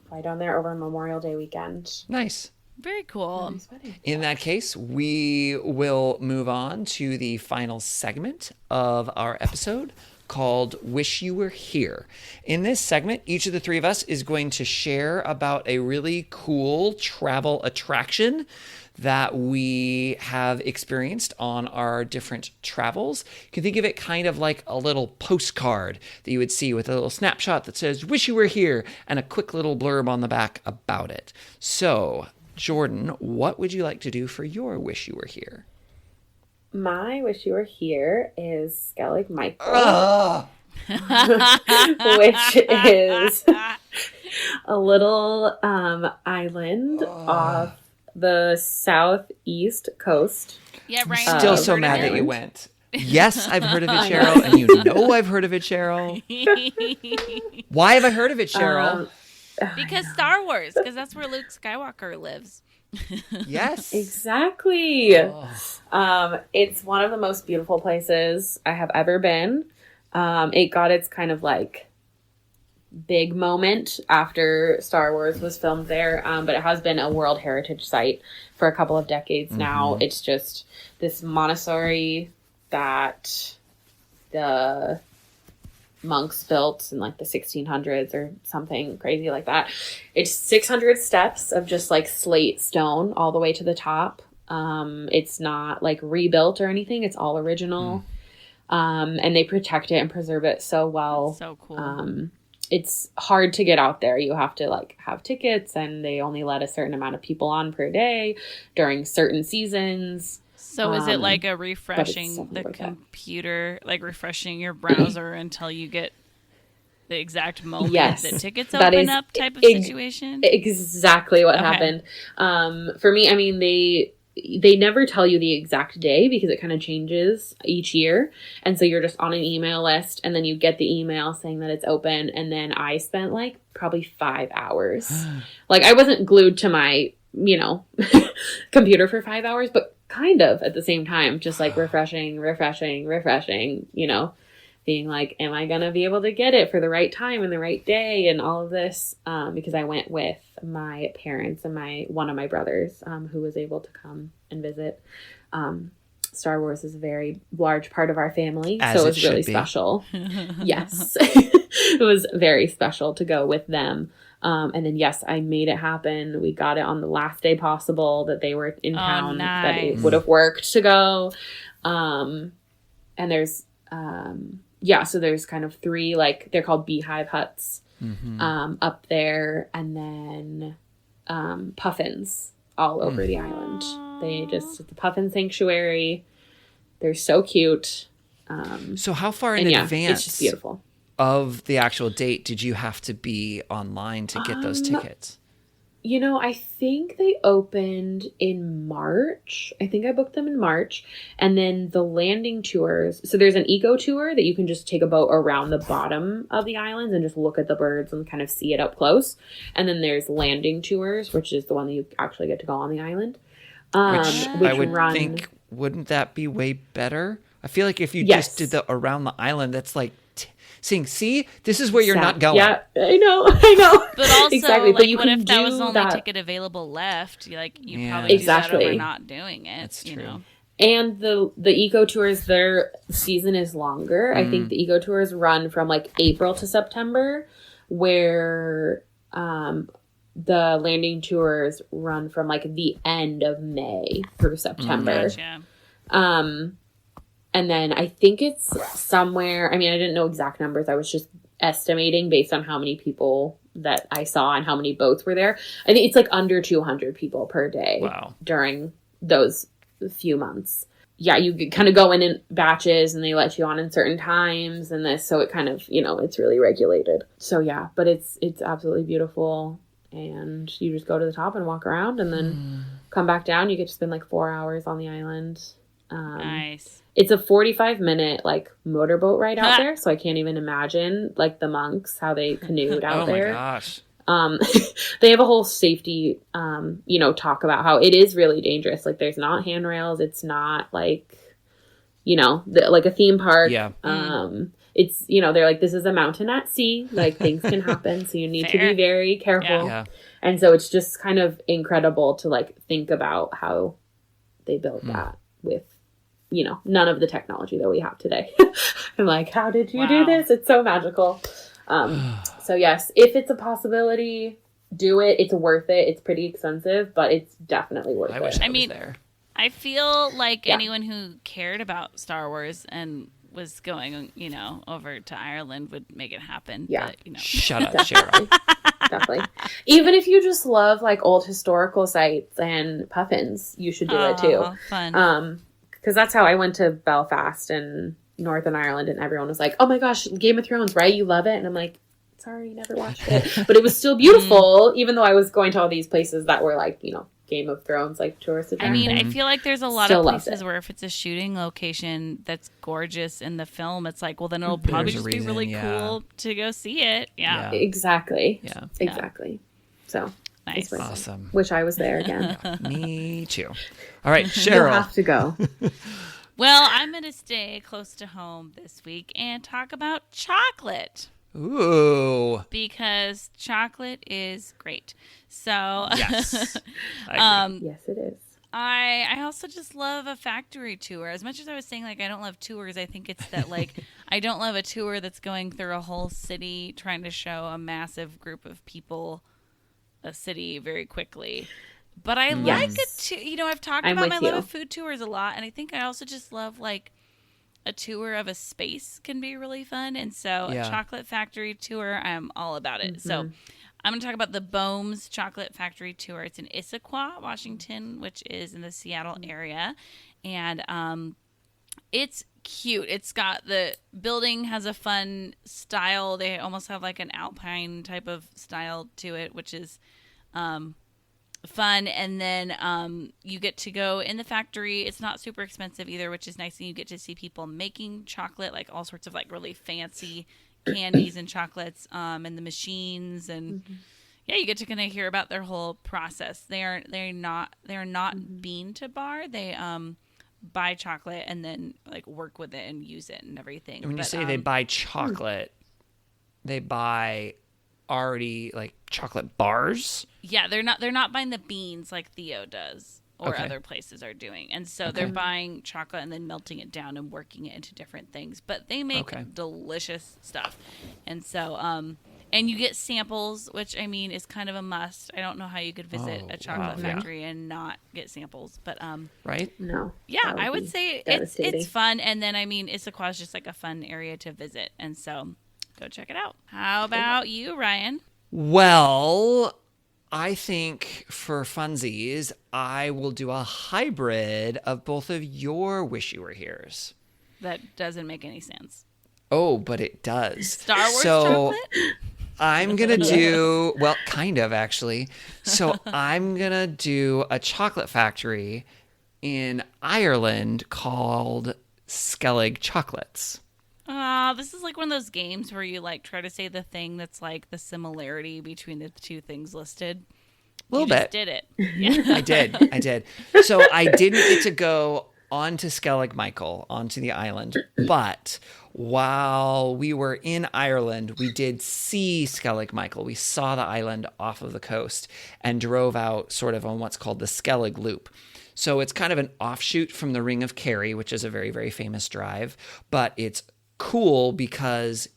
fly down there over Memorial Day weekend. Nice. Very cool. Nice wedding. In that case, we will move on to the final segment of our episode called Wish You Were Here. In this segment, each of the three of us is going to share about a really cool travel attraction that we have experienced on our different travels. You can think of it kind of like a little postcard that you would see with a little snapshot that says, "Wish you were here," and a quick little blurb on the back about it. So, Jordan, what would you like to do for your Wish You Were Here? My Wish You Were Here is Skellig Michael, which is a little island off the southeast coast. Yeah, Ryan. Still have you so heard of mad it? that you went. Yes, I've heard of it, Cheryl, and you know I've heard of it, Cheryl. Why have I heard of it, Cheryl? Because Star Wars, because that's where Luke Skywalker lives. Yes. Exactly. It's one of the most beautiful places I have ever been. It got its kind of like big moment after Star Wars was filmed there, but it has been a World Heritage Site for a couple of decades now. It's just this Montessori that the monks built in like the 1600s or something crazy like that. It's 600 steps of just like slate stone all the way to the top. It's not like rebuilt or anything. It's all original. And they protect it and preserve it so well. So cool. It's hard to get out there. You have to like have tickets, and they only let a certain amount of people on per day during certain seasons. So is it like a but refreshing it's the something like that. computer, like refreshing your browser until you get the exact moment Yes, that tickets that open is up type of ex- situation? Exactly what Okay. happened. For me, I mean, they never tell you the exact day because it kind of changes each year. And so you're just on an email list, and then you get the email saying that it's open. And then I spent like probably 5 hours. Like I wasn't glued to my, computer for 5 hours, but kind of at the same time, just like refreshing, being like, am I going to be able to get it for the right time and the right day and all of this? Because I went with my parents and one of my brothers who was able to come and visit. Star Wars is a very large part of our family, As so it it was really should be. special. Yes. It was very special to go with them. And then, yes, I made it happen. We got it on the last day possible that they were in town, that it nice. would have worked to go. And there's, so there's kind of 3, like, they're called beehive huts up there. And then puffins all over the island. It's the puffin sanctuary. They're so cute. So how far in And advance it's just beautiful. of the actual date did you have to be online to get those tickets? I think they opened in March. I think I booked them in March. And then the landing tours. So there's an eco tour that you can just take a boat around the bottom of the islands and just look at the birds and kind of see it up close. And then there's landing tours, which is the one that you actually get to go on the island. Which I would think, wouldn't that be way better? I feel like if you Yes. just did the around the island, that's like saying, see, this is where you're not going. Yeah, I know. But also, exactly. like, But you what can if that was do the only that. ticket available left? You Yeah. probably do that over Exactly. not doing it. That's You true. know? And the eco tours, their season is longer. I think the eco tours run from like April to September, where the landing tours run from like the end of May through September. Gotcha. And then I think it's somewhere, I mean, I didn't know exact numbers. I was just estimating based on how many people that I saw and how many boats were there. I think it's like under 200 people per day. Wow. During those few months. Yeah, you kind of go in batches and they let you on in certain times and this, so it kind of, it's really regulated. So yeah, but it's absolutely beautiful, and you just go to the top and walk around and then come back down. You get to spend like 4 hours on the island. Nice. It's a 45-minute like motorboat ride out there, so I can't even imagine like the monks how they canoed out there. Oh my gosh. They have a whole safety, talk about how it is really dangerous. Like there's not handrails. It's not like, like a theme park. Yeah. It's, they're like, this is a mountain at sea. Like things can happen. So you need to Fair. be very careful. Yeah. And so it's just kind of incredible to like think about how they built that with, none of the technology that we have today. I'm like, how did you do this? It's so magical. So yes, if it's a possibility, do it. It's worth it. It's pretty expensive, but it's definitely worth I wish it. I I was mean, there. I feel like Yeah. anyone who cared about Star Wars and was going, over to Ireland would make it happen. Yeah. But, Shut up, Cheryl. Definitely. Even if you just love like old historical sites and puffins, you should do it too. Fun. Because that's how I went to Belfast and Northern Ireland, and everyone was like, "Oh my gosh, Game of Thrones, right? You love it?" And I'm like, "Sorry, never watched it," but it was still beautiful, even though I was going to all these places that were like, Game of Thrones, like tourist I attractions. mean, I feel like there's a lot Still of loved places it. where if it's a shooting location that's gorgeous in the film, it's like, well, then it'll probably There's a just be really reason, yeah. cool to go see it. Yeah. Exactly. Yeah. Exactly. So Nice. it's worth it. Awesome. Wish I was there again. Me too. All right, You'll Cheryl. have to go. Well, I'm going to stay close to home this week and talk about chocolate Ooh. because chocolate is great. So, Yes. I agree. Yes, it is. I also just love a factory tour. As much as I was saying, like, I don't love tours, I think it's that, like, I don't love a tour that's going through a whole city trying to show a massive group of people a city very quickly. But I like it too. I've talked I'm about my with love you. of food tours a lot, and I think I also just love, like, a tour of a space can be really fun. And so Yeah. a chocolate factory tour, I'm all about it. So I'm going to talk about the Bohm's Chocolate Factory Tour. It's in Issaquah, Washington, which is in the Seattle area. And it's cute. It's got the building has a fun style. They almost have like an alpine type of style to it, which is fun. And then you get to go in the factory. It's not super expensive either, which is nice. And you get to see people making chocolate, like all sorts of like really fancy candies and chocolates, and the machines, and yeah, you get to kind of hear about their whole process. They're not bean to bar. They buy chocolate and then like work with it and use it and everything. When you But, say they buy chocolate, they buy already like chocolate bars. yeah, they're not buying the beans like Theo does or Okay. other places are doing. And so they're buying chocolate and then melting it down and working it into different things. But they make Okay. delicious stuff. And so and you get samples, which I mean is kind of a must. I don't know how you could visit Oh, a chocolate wow, yeah. factory and not get samples. But Right? No. yeah, that I would be say devastating. it's fun. And then I mean Issaquah is just like a fun area to visit. And so go check it out. How about you, Ryan? Well, I think for funsies, I will do a hybrid of both of your Wish You Were Here's. That doesn't make any sense. Oh, but it does. Star Wars so chocolate? I'm going to do, well, kind of actually. So I'm going to do a chocolate factory in Ireland called Skellig Chocolates. This is like one of those games where you like try to say the thing that's like the similarity between the two things listed. Little You just bit. did it. Yeah. I did. So I didn't get to go onto Skellig Michael, onto the island. But while we were in Ireland, we did see Skellig Michael. We saw the island off of the coast and drove out sort of on what's called the Skellig Loop. So it's kind of an offshoot from the Ring of Kerry, which is a very, very famous drive. But it's cool because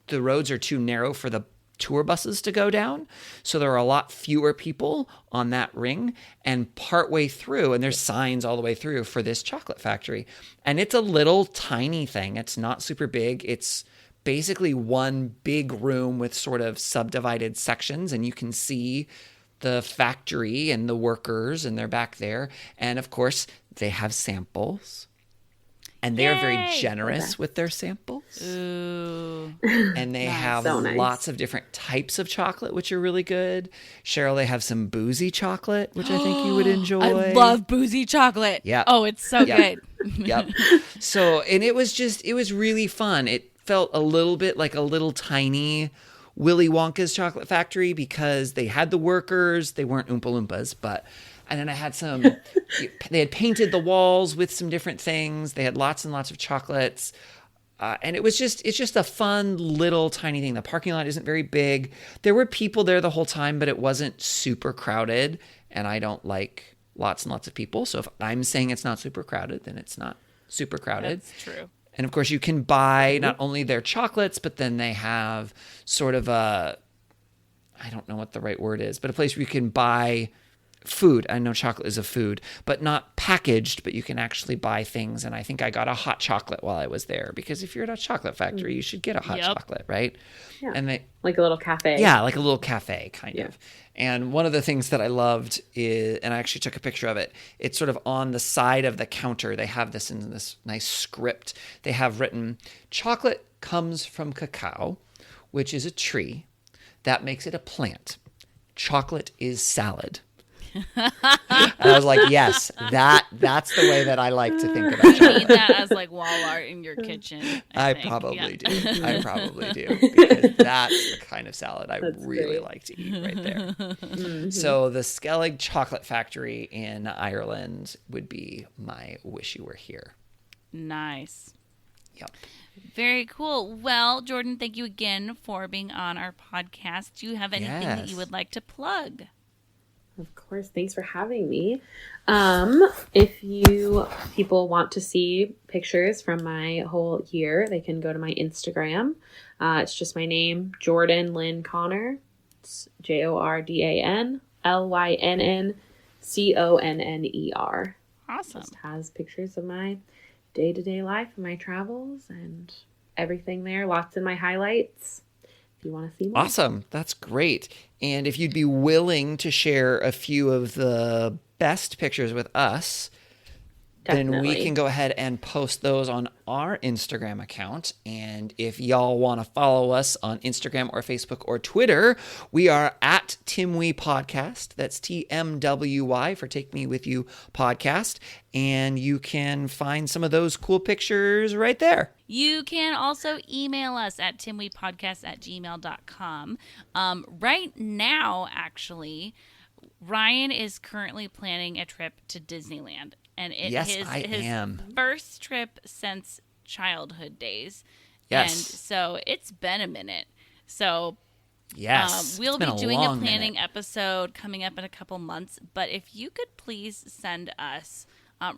the roads are too narrow for the tour buses to go down. So there are a lot fewer people on that ring, and partway through, and there's signs all the way through for this chocolate factory. And it's a little tiny thing. It's not super big. It's basically one big room with sort of subdivided sections, and you can see the factory and the workers, and they're back there. And of course, they have samples. And they're very generous with their samples. Ooh. And they have So nice. lots of different types of chocolate, which are really good. Cheryl, they have some boozy chocolate, which I think you would enjoy. I love boozy chocolate. Yeah. Oh, it's so good. Yep. So, and it was really fun. It felt a little bit like a little tiny Willy Wonka's chocolate factory because they had the workers. They weren't Oompa Loompas, but... And then I had they had painted the walls with some different things. They had lots and lots of chocolates. And it's just a fun little tiny thing. The parking lot isn't very big. There were people there the whole time, but it wasn't super crowded. And I don't like lots and lots of people. So if I'm saying it's not super crowded, then it's not super crowded. That's true. And of course you can buy not only their chocolates, but then they have sort of I don't know what the right word is, but a place where you can buy food. I know chocolate is a food, but not packaged, but you can actually buy things. And I think I got a hot chocolate while I was there, because if you're at a chocolate factory, you should get a hot chocolate, right? Yeah. And Like a little cafe. yeah, like a little cafe kind of. And one of the things that I loved is, and I actually took a picture of it, it's sort of on the side of the counter. They have this in this nice script. They have written, chocolate comes from cacao, which is a tree. That makes it a plant. Chocolate is salad. And I was like, yes, that's the way that I like to think about You chocolate. need that as like wall art in your kitchen. I think. probably Yeah. do. I probably do. Because that's the kind of salad I really great. like to eat right there. So the Skellig Chocolate Factory in Ireland would be my wish you were here. Nice. Yep. Very cool. Well, Jordan, thank you again for being on our podcast. Do you have anything that Yes. you would like to plug? Of course. Thanks for having me. If people want to see pictures from my whole year, they can go to my Instagram. It's just my name, Jordan Lynn Connor. It's JordanLynnConner. Awesome. Just has pictures of my day-to-day life and my travels and everything there. Lots in my highlights. If you want to see more. Awesome. That's great. And if you'd be willing to share a few of the best pictures with us, then we Definitely. can go ahead and post those on our Instagram account. And if y'all want to follow us on Instagram or Facebook or Twitter, we are at Timwy Podcast. That's TMWY for Take Me With You Podcast. And you can find some of those cool pictures right there. You can also email us at timwepodcast@gmail.com. Right now, actually, Ryan is currently planning a trip to Disneyland. And it Yes, is I his am. first trip since childhood days. Yes. And so it's been a minute. So Yes. we'll It's be been doing a long planning minute. episode coming up in a couple months. But if you could please send us,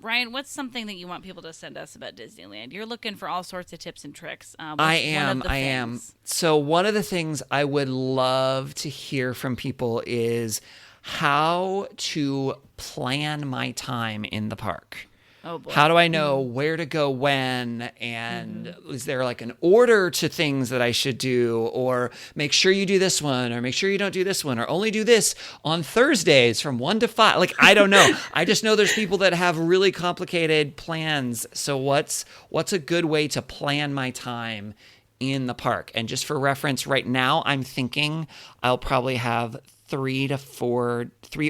Ryan, what's something that you want people to send us about Disneyland? You're looking for all sorts of tips and tricks. What's I one of the am. things? So one of the things I would love to hear from people is how to plan my time in the park. Oh boy. How do I know where to go when? And is there like an order to things that I should do? Or make sure you do this one, or make sure you don't do this one, or only do this on Thursdays from 1 to 5. Like, I don't know. I just know there's people that have really complicated plans. So what's a good way to plan my time in the park? And just for reference, right now, I'm thinking I'll probably have 3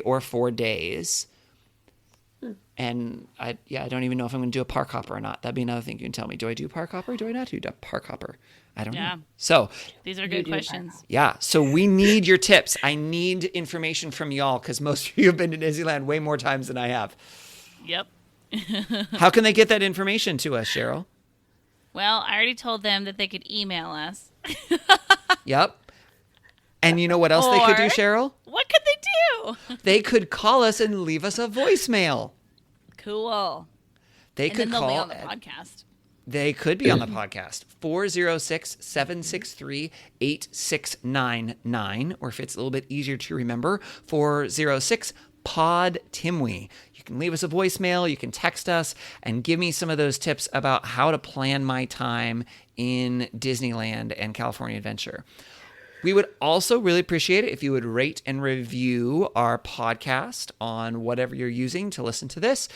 or 4 days. And I don't even know if I'm going to do a park hopper or not. That'd be another thing you can tell me. Do I do park hopper? Or do I not do park hopper? I don't Yeah. know. So These are good do questions. yeah, so we need your tips. I need information from y'all because most of you have been to Disneyland way more times than I have. Yep. How can they get that information to us, Cheryl? Well, I already told them that they could email us. Yep. And you know what else they could do, Or- Cheryl? What could they do? They could call us and leave us a voicemail. Cool. They And could then they'll be call. on the podcast. They could be on the podcast. 406-763-8699. Or if it's a little bit easier to remember, 406-POD-TIMWE. You can leave us a voicemail. You can text us and give me some of those tips about how to plan my time in Disneyland and California Adventure. We would also really appreciate it if you would rate and review our podcast on whatever you're using to listen to this.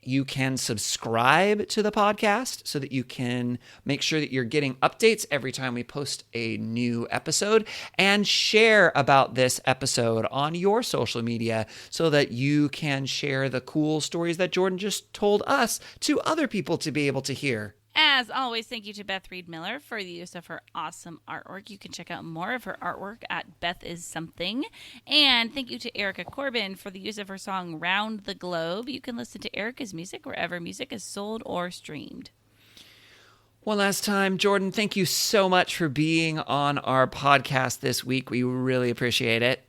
You can subscribe to the podcast so that you can make sure that you're getting updates every time we post a new episode, and share about this episode on your social media so that you can share the cool stories that Jordan just told us to other people to be able to hear. As always, thank you to Beth Reed Miller for the use of her awesome artwork. You can check out more of her artwork at Beth Is Something. And thank you to Erica Corbin for the use of her song Round the Globe. You can listen to Erica's music wherever music is sold or streamed. One last time, Jordan, thank you so much for being on our podcast this week. We really appreciate it.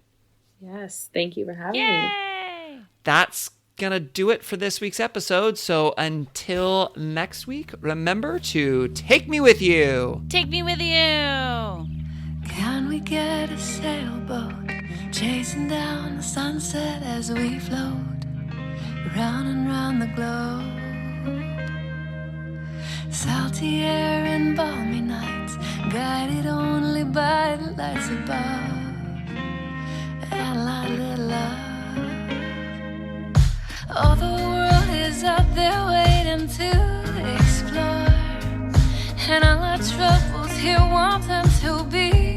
Yes, thank you for having me. Yay! That's gonna do it for this week's episode. So until next week, remember to take me with you. Take me with you. Can we get a sailboat chasing down the sunset as we float round and round the globe? Salty air and balmy nights, guided only by the lights above, and a little love. All the world is out there waiting to explore, and all our troubles here want them to be